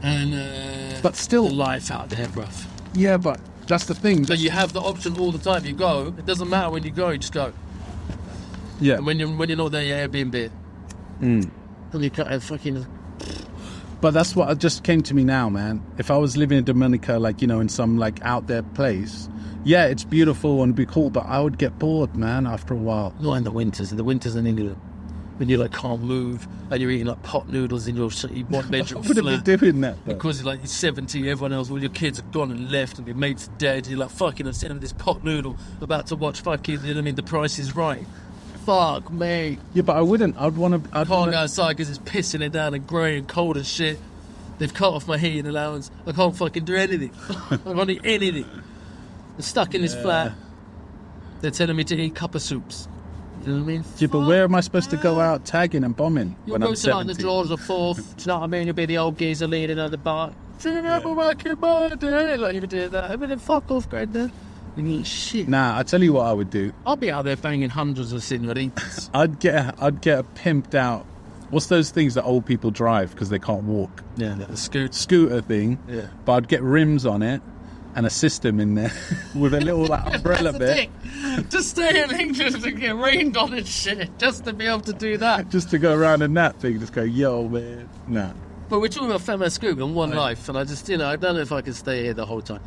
And But still, the life out there, bruv. yeah, but that's the thing. So you have the option all the time. You go. It doesn't matter when you go. You just go. Yeah. And when you're not there, you Airbnb. And you can't fucking. But that's what just came to me now, man. If I was living in Dominica, like, you know, in some like out there place, yeah, it's beautiful and it'd be cool, but I would get bored, man, after a while. Not in the winters. In the winters in England. when you like can't move and you're eating like pot noodles in your one bedroom I wouldn't flat. be doing that, though. Because like you're 70, everyone else, all your kids are gone and left, and your mates are dead. You're like, fucking, I'm sitting with this pot noodle, about to watch fucking, you know what I mean? The Price is Right. Fuck me. Yeah, but I wouldn't. I'd want to. I can't go outside because it's pissing it down and grey and cold as shit. They've cut off my heating allowance. I can't fucking do anything. I can't eat anything. I'm stuck in this flat. They're telling me to eat cup of soups. You know what I mean? Yeah, but where am I supposed to go out tagging and bombing You'll when go I'm to like the 70? drawers of fourth. Do you know what I mean? You'll be the old geezer leaning on the bar. Like, you do that. I mean, fuck off, granddad. You eat shit. Nah, I tell you what I would do. I'll be out there banging hundreds of senoritas. I'd get a pimped out. What's those things that old people drive because they can't walk? Yeah, the scoots. Scooter thing. Yeah. But I'd get rims on it and a system in there with a little like umbrella bit, To stay in England and get rained on and shit, just to be able to do that. just to go around in that thing. Just go, yo, man. Nah. But we're talking about Fatman Scoop and one life, and I just, I don't know if I can stay here the whole time.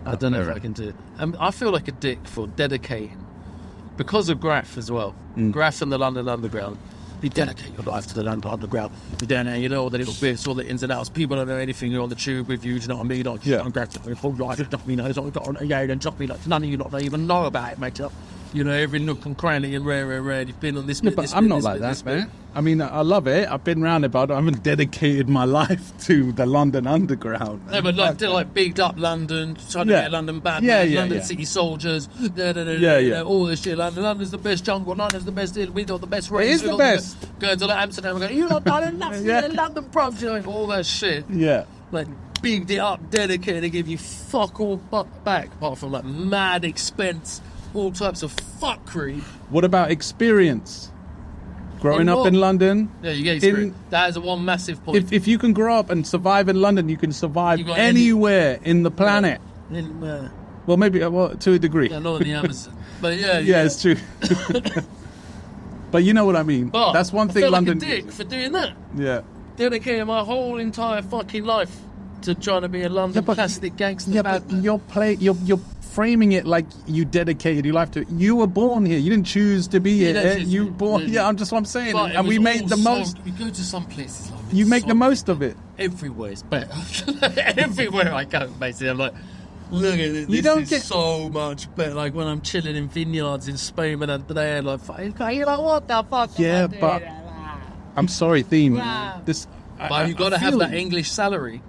I don't know if I can do it. I feel like a dick for dedicating, because of Graff as well. Graff and the London Underground. You dedicate your life to the London Underground. You're down there, you know all the little bits, all the ins and outs. People don't know anything. You're on the tube with you, do you know what I mean? Like, Yeah. I'm Graff, full life, you know, it's got on, yeah, and none of you not even know about it, mate. You know, every nook and cranny and rare. You've been on this bit, But this I'm bit, not this like bit, that, this bit. man. I mean, I love it. I've been round it, but I haven't dedicated my life to the London Underground. No, but like, they're like bigged up London, trying to Yeah. get London bad, Yeah, man, yeah, London yeah. City soldiers, you Yeah. know, all this shit. London's the best jungle, London's the best, we got the best race. is we the got best. Going to like Amsterdam and going, you lot done enough, Yeah. London pubs, you know, all that shit. Yeah. Like, bigged it up, dedicated, they give you fuck all back, apart from like mad expense, all types of fuckery. What about experience? Growing On up what? in London. Yeah, you get experience. That is a one massive point. If you can grow up and survive in London, you can survive You got anywhere in the planet. Yeah, Well, maybe to a degree. not in the Amazon. But yeah, Yeah, it's true. But you know what I mean. But That's one I thing feel London. like a dick for doing that. Yeah. Dedicating my whole entire fucking life to trying to be a London plastic gangster. Yeah, but you're framing it like you dedicated your life to it. You were born here. You didn't choose to be here. don't choose You to- born. yeah. Yeah, I'm just what I'm saying. But it And we was made all the so- most. You go to some places like You it's make so the most of it. Everywhere is better. Everywhere I go, basically, I'm like, look at this. You don't is get- so much better. Like when I'm chilling in vineyards in Spain, and they're like, you're like, what the fuck? Yeah, am I but doing? I'm sorry, theme. Wow. This. But you've got to have that English salary.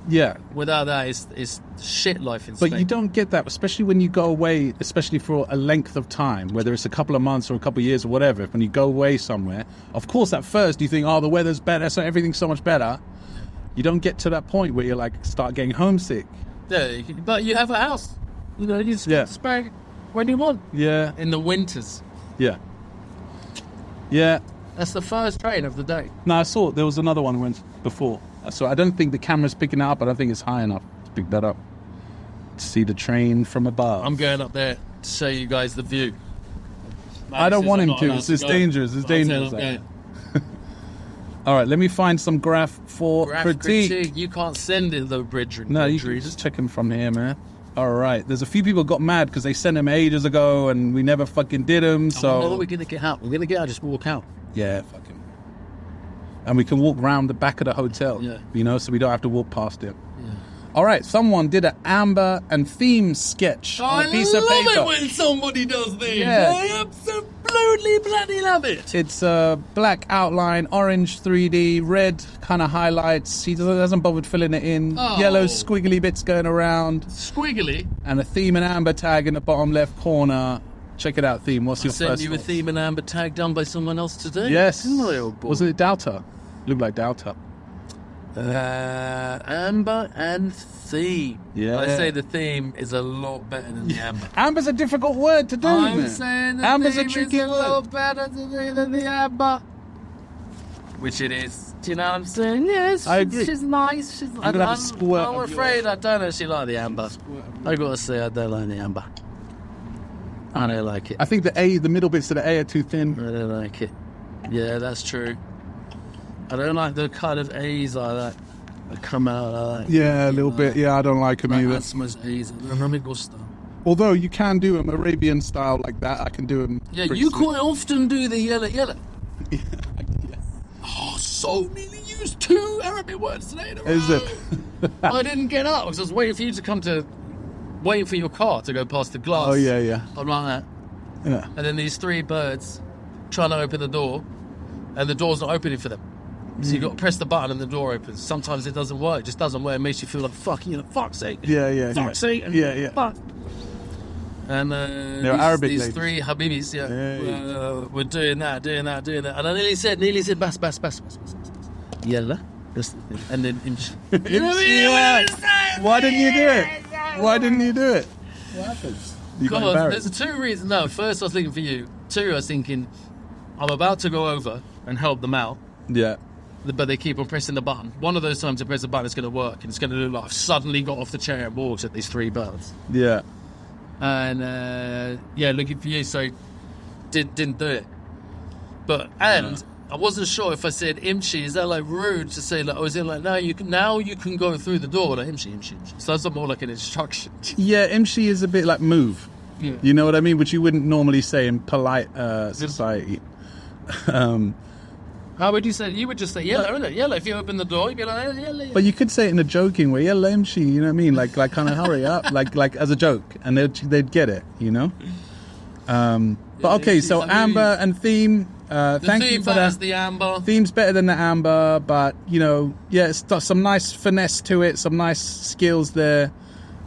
Yeah. Without that, it's shit life in But Spain. you don't get that, especially when you go away, especially for a length of time, whether it's a couple of months or a couple of years or whatever. When you go away somewhere, of course, at first you think, oh, the weather's better, so everything's so much better. You don't get to that point where you're like, start getting homesick. Yeah, but you have a house. You know, you just Yeah. spend when you want. Yeah. In the winters. Yeah. Yeah. That's the first train of the day. No, I saw there was another one went before. So I don't think the camera's picking it up. I don't think it's high enough to pick that up. To see the train from above. I'm going up there to show you guys the view. I don't Max want says him I'm not to. allowed It's go. dangerous. It's But I said dangerous. I'm going. All right, let me find some Graff for Graff critique. You can't send it though, Bridget. No, you can just check him from here, man. All right, there's a few people got mad because they sent him ages ago and we never fucking did him. So What are we going to get out? We're going to get out, just walk out. yeah, fuck him. And we can walk round the back of the hotel. Yeah. You know, so we don't have to walk past it. All right, someone did an amber and theme sketch on a piece of I paper. love it when somebody does this. Yeah. I absolutely bloody love it. It's black outline, orange 3D, red kind of highlights. He hasn't bothered filling it in. Oh. Yellow squiggly bits going around. Squiggly. And a theme and amber tag in the bottom left corner. Check it out, theme. What's your Sent first you a thoughts? theme and amber tag done by someone else today. Yes. Oh, boy. Wasn't it Doughter? Looked like Doughter. Amber and theme. Yeah. I say the theme is a lot better than the amber. Amber's a difficult word to do, I'm man. saying the Amber's a theme tricky is a word. lot better to me than the amber. Which it is. Do you know what I'm saying? Yes. I agree. She's nice. She's, gonna have a squirt I'm of afraid I don't actually like the amber. I gotta say I don't like the amber. I don't like it. I think the middle bits of the A are too thin. I don't like it. Yeah, that's true. I don't like the kind of A's like that. That come out like that. Yeah, a little bit. Yeah, I don't like them either. Asthma's A's. No me gusta. Although you can do them Arabian style like that. I can do them. Yeah, you quite often do the yellow. so nearly used 2 Arabic words today in a row. Is it? I didn't get up because I was waiting for you to waiting for your car to go past the glass. Oh, yeah. I'm like that. Yeah. And then these 3 birds trying to open the door, and the door's not opening for them. So you've got to press the button and the door opens. Sometimes it doesn't work. It just doesn't work. It makes you feel like, fuck's sake. Yeah. Fuck's sake. And Yeah. Fuck. And They're Arabic these ladies. 3 Habibis, were doing that. And I nearly said, bas. Yalla. And then, you know what I mean? Why didn't you do it? Why didn't you do it? What happened? You got God, embarrassed. there's 2 reasons. No, first I was thinking for you. 2, I was thinking, I'm about to go over and help them out. Yeah. But they keep on pressing the button. One of those times I press the button, it's going to work. And it's going to look like I've suddenly got off the chair and walked at these 3 birds. Yeah. And, looking for you, so didn't do it. But, I wasn't sure if I said imchi, is that like rude to say, like, oh, is it like, now you can go through the door, like imchi. So that's more like an instruction. Yeah, imshi is a bit like move. Yeah. You know what I mean? Which you wouldn't normally say in polite society. How would you say? You would just say yellow, isn't it? Yellow. If you open the door, you'd be like, yellow. But you could say it in a joking way. Yeah, imshi, you know what I mean? Like kind of hurry up, like as a joke, and they'd get it, you know. But okay, so amber and theme. Thank you for that. The amber. Theme's better than the amber, but you know, yeah, it's got some nice finesse to it, some nice skills there.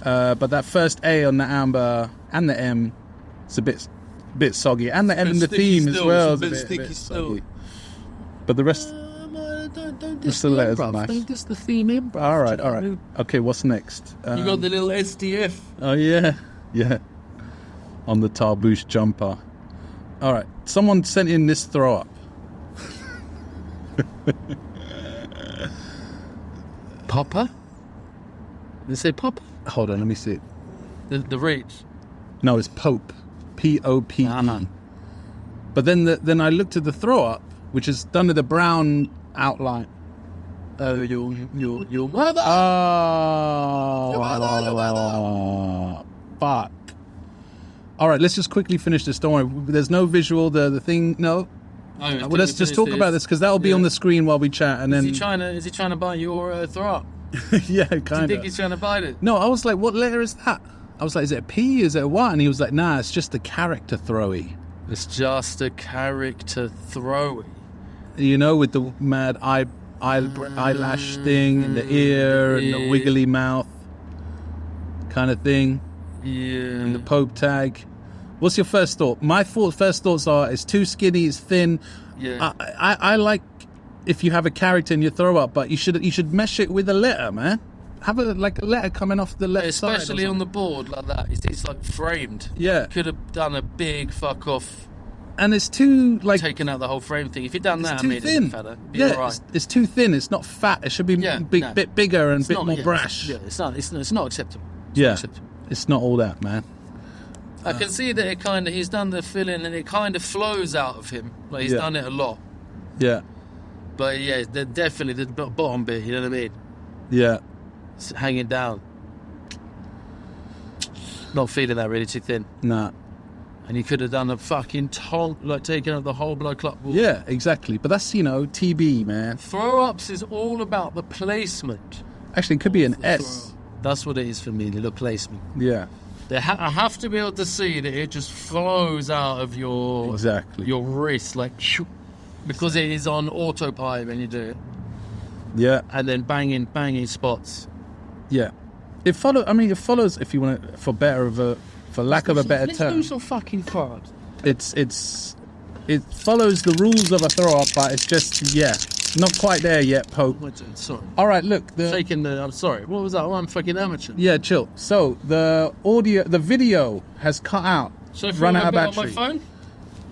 But that first A on the amber and the M, it's a bit soggy, and the M in the theme as well is a bit soggy. But the rest, don't just the letters are nice. Don't just the theme in, bro. All right. Okay, what's next? You got the little SDF. Oh yeah. On the Tarbouche jumper. All right. Someone sent in this throw up. Popper? They say Popper? Hold on, let me see it. The reach. No, it's Pope. P-O-P-E. Uh-huh. But then I looked at the throw up, which is done with a brown outline. Oh, your mother. Oh, fuck. All right, let's just quickly finish this. Don't worry. There's no visual. The thing. No. Well, let's just talk about this because that'll be on the screen while we chat. And then Is he trying to buy your throw up? yeah, Do you kind think of. he's trying to bite it? No, I was like, what letter is that? I was like, is it a P? Is it a what? And he was like, nah, it's just a character throwy. It's just a character throwy. You know, with the mad eyelash thing in the ear and the wiggly mouth kind of thing. Yeah. And the Pope tag. What's your first thought? My first thoughts are it's too skinny, it's thin. Yeah. I like if you have a character in your throw up, but you should mesh it with a letter, man. Have a letter coming off the left side. Especially on the board like that. It's like framed. Yeah. Could have done a big fuck off, And it's too like taking out the whole frame thing. If you'd done that, it's I too made thin. it fatter. Be Yeah, all right. it's too thin. It's not fat. It should be bit bigger and a bit more brash. It's not acceptable. Yeah. Acceptable. It's not all that, man. I can see that he's done the filling and it kind of flows out of him. Like he's done it a lot. Yeah. But yeah, definitely the bottom bit, you know what I mean? Yeah. It's hanging down. Not feeling that really too thin. Nah. And you could have done a fucking taking out the whole blood clot. Yeah, exactly. But that's, TB, man. Throw-ups is all about the placement. Actually, it could be an S. That's what it is for me, the placement. Yeah. I have to be able to see that it just flows out of your wrist, like, because it is on autopilot when you do it. Yeah. And then banging spots. Yeah. It follows, if you want to, for lack of a better Let's term. do some fucking cards. It follows the rules of a throw-up, but it's just, not quite there yet, Pope. Sorry. All right, look. I'm sorry. What was that? Oh, I'm fucking amateur. Yeah, chill. So, the video has cut out. Should I run film out a of bit battery. on my phone?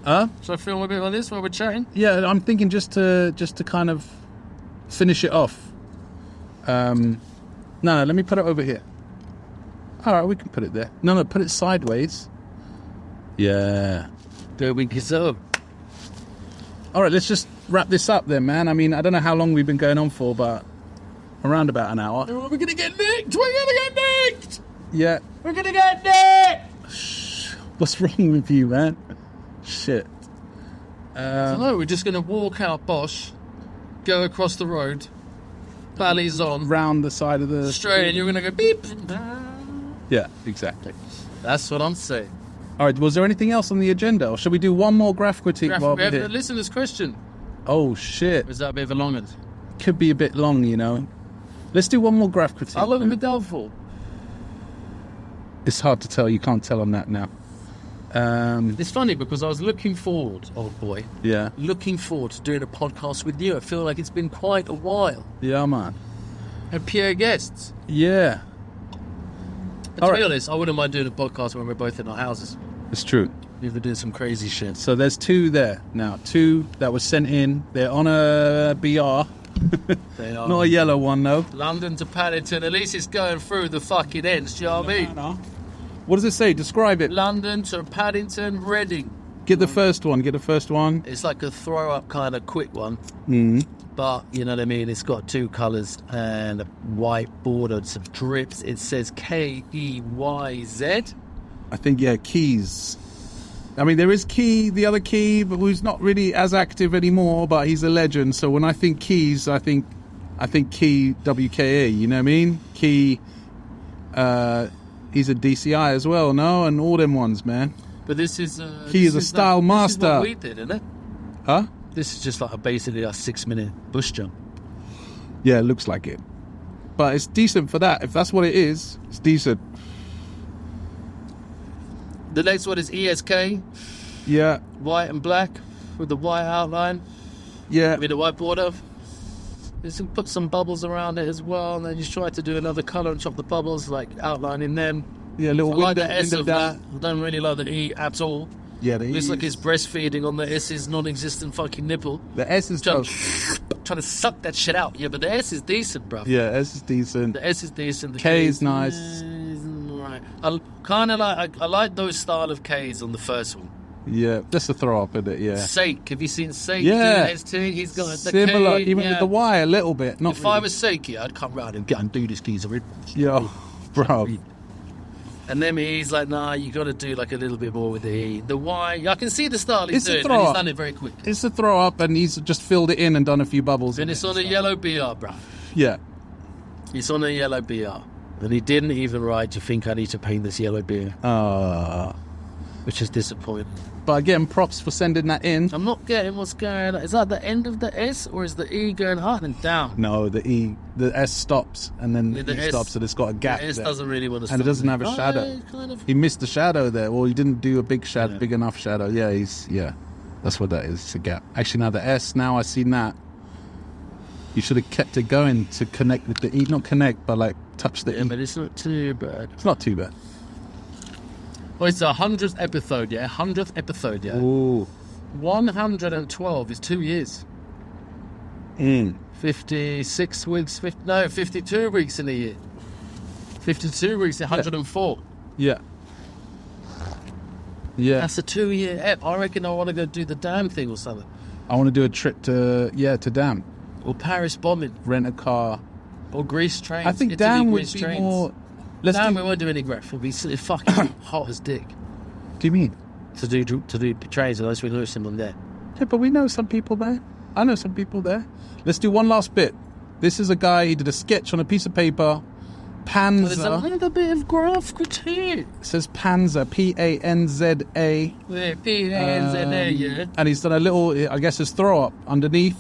Huh? Should I film a bit like this while we're chatting? Yeah, I'm thinking just to kind of finish it off. No, let me put it over here. All right, we can put it there. No, put it sideways. Yeah. There we go. All right, let's just wrap this up then, man. I mean, I don't know how long we've been going on for, but around about an hour. We're going to get nicked! We're going to get nicked! Yeah. We're going to get nicked! What's wrong with you, man? Shit. No, we're just going to walk out, Bosch, go across the road, Bally's on, Round the side of the... straight, and you're going to go beep. Yeah, exactly. That's what I'm saying. All right, was there anything else on the agenda? Or should we do one more Graff critique while We we're have here? a listener's question. Oh, shit. Is that a bit of a long one? Could be a bit long, you know. Let's do one more Graff critique. How long have we done for? It's hard to tell. You can't tell on that now. It's funny because I was looking forward, old boy, Yeah. looking forward to doing a podcast with you. I feel like it's been quite a while. Yeah, man. And Pierre guests. Yeah. And to be honest, I wouldn't mind doing a podcast when we're both in our houses. It's true. We've been doing some crazy shit. So there's 2 there now. 2 that were sent in. They're on a BR. They are Not a yellow one, though. London to Paddington. At least it's going through the fucking ends. Do you know what I mean? What does it say? Describe it. London to Paddington, Reading. Get the first one. Get the first one. It's like a throw up kind of quick one. Mm. But, you know what I mean? It's got 2 colours and a white border, some drips. It says Keyz. I think, yeah, Keys. I mean, there is Key, the other Key, but who's not really as active anymore, but he's a legend. So when I think Keys, I think Key WKA, you know what I mean? Key, he's a DCI as well, no? And all them ones, man. But this is... He is a style master. This is what we did, isn't it? Huh? This is just like basically a 6-minute bush jump. Yeah, it looks like it. But it's decent for that. If that's what it is, it's decent. The next one is ESK, Yeah, white and black, with the white outline, yeah. with the white border. Just put some bubbles around it as well, and then you try to do another colour and chop the bubbles, like outlining them. Yeah, little I like window, the S window of down. that. I don't really like the E at all. Yeah, the Looks E like is- he's breastfeeding on the S's non-existent fucking nipple. The S is Trying, tough. trying to suck that shit out. Yeah, but the S is decent, bro. Yeah, S is decent. The S is decent. The K is nice. Right. I kind of like. I like those style of K's on the first one. Yeah, just a throw up in it. Yeah, Sake. Have you seen Sake? Yeah. doing ST? He's got the similar, K, even yeah. with the Y a little bit. Not If really. I was Sake, I'd come round and get and do this geezer. Yo, bro. And then he's like, nah, you got to do like a little bit more with the E. The Y, I can see the style he's It's a doing, throw and he's up. done it very quick. It's a throw up, and he's just filled it in and done a few bubbles. And in it's it on a and yellow BR, bro. stuff. Yeah, It's on a yellow BR. And he didn't even write, you think I need to paint this yellow BR? Which is disappointing. but again, props for sending that in. I'm not getting what's going on. Is that the end of the S, or is the E going up and down? No, the S stops, and then Yeah, the the E S stops, and it's got a gap The S there. doesn't really want to And it stop doesn't have a there. shadow. Kind of. He missed the shadow there, or he didn't do a big shadow, Yeah. big enough shadow. Yeah, that's what that is. It's a gap. Actually, now the S. Now I seen that. You should have kept it going to connect with the E, not connect, but like touch the Yeah, E. but it's not too bad. It's not too bad. Well, it's the 100th episode, yeah? 100th episode, yeah? Ooh. 112 is 2 years. 56 weeks, 52 weeks in a year. 52 weeks, 104. Yeah. Yeah. That's a 2-year ep. I reckon I want to go do the damn thing or something. I want to do a trip to Dam. Or Paris bombing. Rent a car. Or Greece trains. I think Italy, Dam would Greece be trains. more. Let's Damn, do. we won't do any Graff. It'll be fucking hot as dick. What do you mean? To do trains unless we lose someone there. Yeah, but we know some people there. I know some people there. Let's do one last bit. This is a guy. He did a sketch on a piece of paper. There's a Panzer. little bit of Graff Critique. It says Panzer. Panza. Yeah, P-A-N-Z-A, yeah. And he's done a little. I guess his throw up underneath.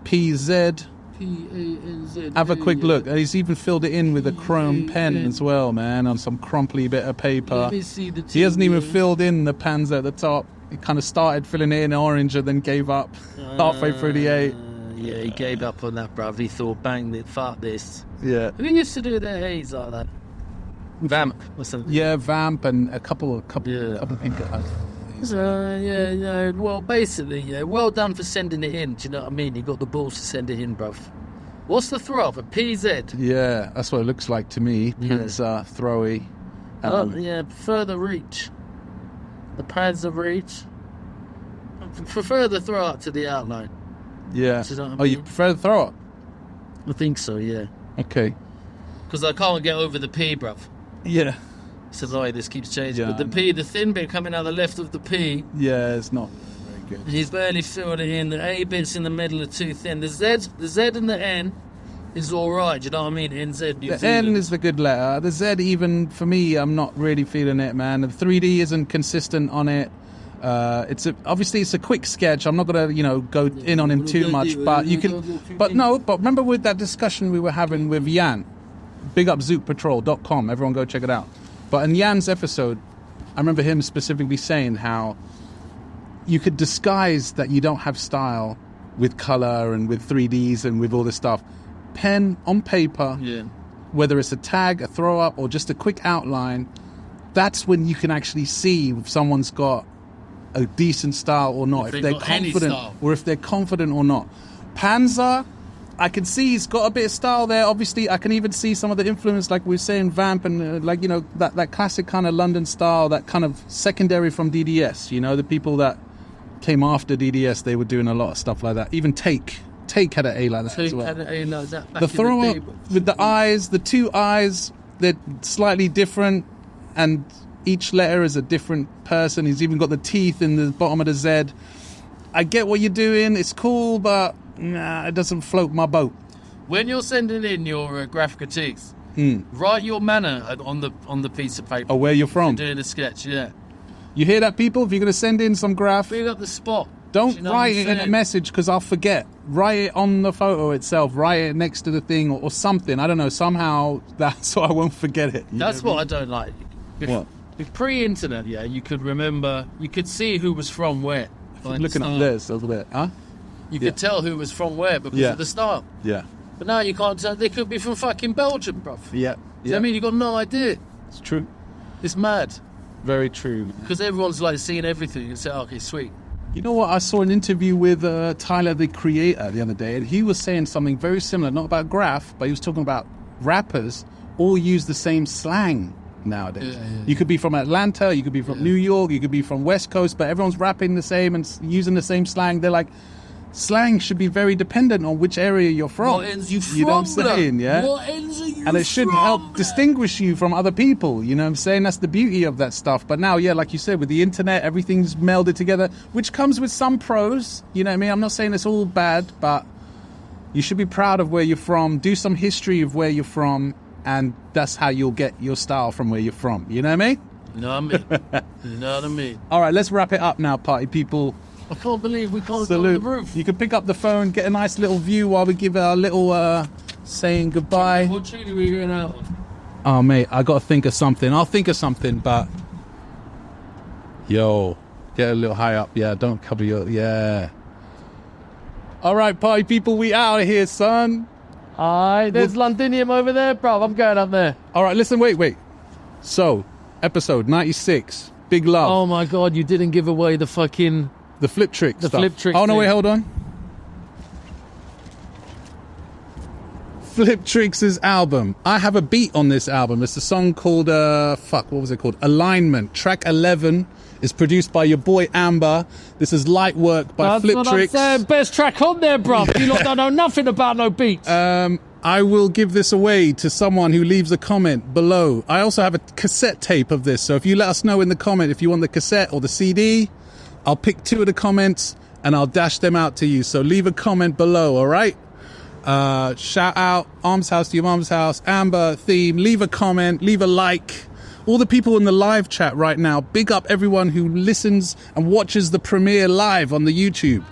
PZ. P-A-N-Z-A. Have a quick look. And he's even filled it in with a chrome pen as well, man, on some crumply bit of paper. Let me see the He hasn't even TV. filled in the Panzer at the top. He kind of started filling it in orange and then gave up halfway through the 8. Yeah, he gave up on that, bruv. He thought, bang, fuck this. Yeah. Who used to do their haze like that? Vamp or something. Yeah, Vamp and a couple Yeah. people. So, yeah. Well, basically, yeah. Well done for sending it in. Do you know what I mean? You got the balls to send it in, bruv. What's the throw up? A PZ? Yeah, that's what it looks like to me. Yeah. Panzer, throwy. Yeah, further reach. The Panzer reach. Prefer the throw up to the outline. Yeah. Do you know what I Oh, you mean? prefer the throw up? I think so, yeah. Okay. Because I can't get over the P, bruv. Yeah. So, sorry, this keeps changing. Yeah, but the P, the thin bit coming out the left of the P, Yeah, it's not. good. He's barely filled it in. The A bit's in the middle are too thin. The Z and the N is all right. Do you know what I mean? NZ. New The Zealand. N is the good letter. The Z, even for me, I'm not really feeling it, man. The 3D isn't consistent on it. Obviously it's a quick sketch. I'm not gonna, go in on him too much, but you can. But remember with that discussion we were having with Jan, big up zookpatrol.com. Everyone go check it out. But in Jan's episode, I remember him specifically saying how you could disguise that you don't have style with color and with 3Ds and with all this stuff. Pen on paper, whether it's a tag, a throw up, or just a quick outline, that's when you can actually see if someone's got a decent style or not, if they're confident, or if they're confident or not. Panzer, I can see he's got a bit of style there. Obviously, I can even see some of the influence, like we were saying, Vamp, and that classic kind of London style, that kind of secondary from DDS. The people that came after DDS, they were doing a lot of stuff like that. Even Take had an A like that as well. The throw up with the eyes, the two eyes, they're slightly different, and each letter is a different person. He's even got the teeth in the bottom of the Z. I get what you're doing. It's cool, but it doesn't float my boat. When you're sending in your Graff critiques, write your manner on the piece of paper. Oh, where you're from? Doing a sketch, yeah. You hear that, people? If you're going to send in some Graff, Bring up the spot. don't write it in a message because I'll forget. Write it on the photo itself. Write it next to the thing or something. I don't know. Somehow so I won't forget it. That's what I don't like. What? With pre-internet, you could remember, you could see who was from where. Like Looking up this a little bit, huh? You could tell who was from where because of the style. Yeah. But now you can't tell. They could be from fucking Belgium, bruv. Yeah. Do you know what I mean? You've got no idea. It's true. It's mad. Very true. Because everyone's like seeing everything. You can say, okay, sweet. You know what? I saw an interview with Tyler, the Creator, the other day, and he was saying something very similar, not about Graff, but he was talking about rappers all use the same slang nowadays. You could be from Atlanta, you could be from New York, you could be from West Coast, but everyone's rapping the same and using the same slang. They're like, slang should be very dependent on which area you're from. What ends you from? You know what I'm saying, yeah? What ends are you And it should help distinguish you from other people. You know what I'm saying? That's the beauty of that stuff. But now, like you said, with the internet, everything's melded together, which comes with some pros. You know what I mean? I'm not saying it's all bad, but you should be proud of where you're from. Do some history of where you're from, and that's how you'll get your style from where you're from. You know what I mean? You know what I mean? You know what I mean? All right, let's wrap it up now, party people. I can't believe we can't Salute. go on the roof. You can pick up the phone, get a nice little view while we give our little saying goodbye. What tune are we going out on? Oh, mate, I got to think of something. I'll think of something, but... Yo, get a little high up. Yeah, don't cover your... Yeah. All right, party people, we out of here, son. Aye, there's Londinium over there, bro. I'm going up there. All right, listen, wait. So, episode 96, Big Love. Oh, my God, you didn't give away the fucking... The Fliptrix The stuff. Fliptrix Oh, no, thing. wait, hold on. Fliptrix's album. I have a beat on this album. It's a song called, what was it called? Alignment. Track 11 is produced by your boy Amber. This is Light Work by That's what I'm Fliptrix. saying. Best track on there, bro. You lot don't know nothing about no beats. I will give this away to someone who leaves a comment below. I also have a cassette tape of this, so if you let us know in the comment if you want the cassette or the CD, I'll pick 2 of the comments and I'll dash them out to you. So leave a comment below, all right? Shout out ArmsHouse to your mum's house, Amber theme. Leave a comment, leave a like. All the people in the live chat right now, big up everyone who listens and watches the premiere live on the YouTube.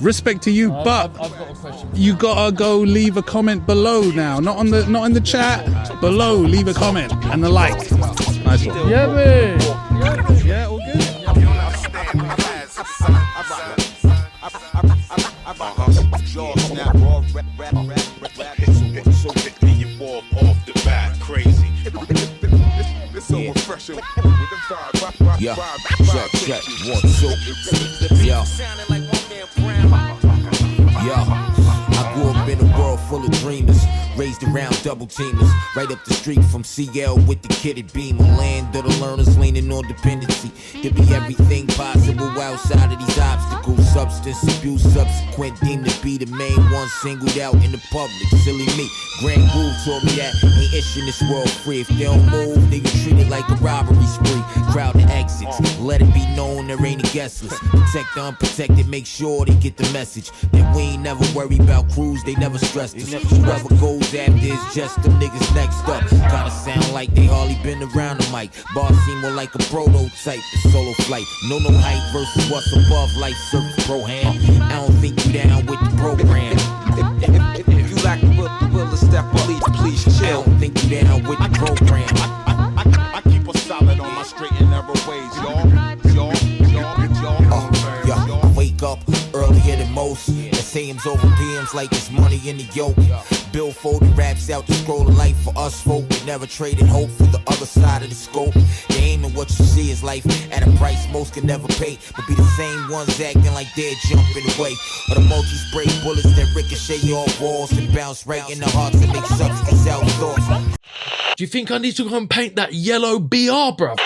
Respect to you, but I've got a question. you gotta go leave a comment below now. Not in the chat. Below, leave a comment and a like. Nice one. Yeah, man. Yeah, all good. So hit me and warm off the bat, crazy. It's so refreshing. Yeah, check, 1, 2. Yeah. Yeah, I grew up in a world full of dreamers. raised around double teamers. Right up the street from CL with the kitted beamer. Land of the learners leaning on dependency. To be everything possible outside of these obstacles. Substance abuse, subsequent deemed to be the main one singled out in the public. Silly me. Grand Groove told me that ain't itching this world free. If they don't move, they get treated like a robbery spree. Crowd to exits. Let it be known there ain't a guest list. Protect the unprotected, make sure they get the message. That we ain't never worry about crews, they never stressed us. Whoever goes after is just them niggas next up. Kinda sound like they hardly been around the mic. Bars seem more like a prototype, a solo flight. No height versus what's above life service pro-ham. I don't think you down with the program. If you lack the will to step up, please I chill. don't think you down with the program. I keep us solid on my straight and narrow ways, y'all. Yeah, I wake up earlier than most. SAM's over PM's like there's money in the yoke. Bill folding raps out the scroll of life for us folk. We never traded hope for the other side of the scope. The aim and what you see is life at a price most can never pay. But be the same ones acting like they're jumping away. Or the multi-spray bullets that ricochet off walls and bounce right in the hearts and make substance out thoughts. Do you think I need to go and paint that yellow BR, bruv?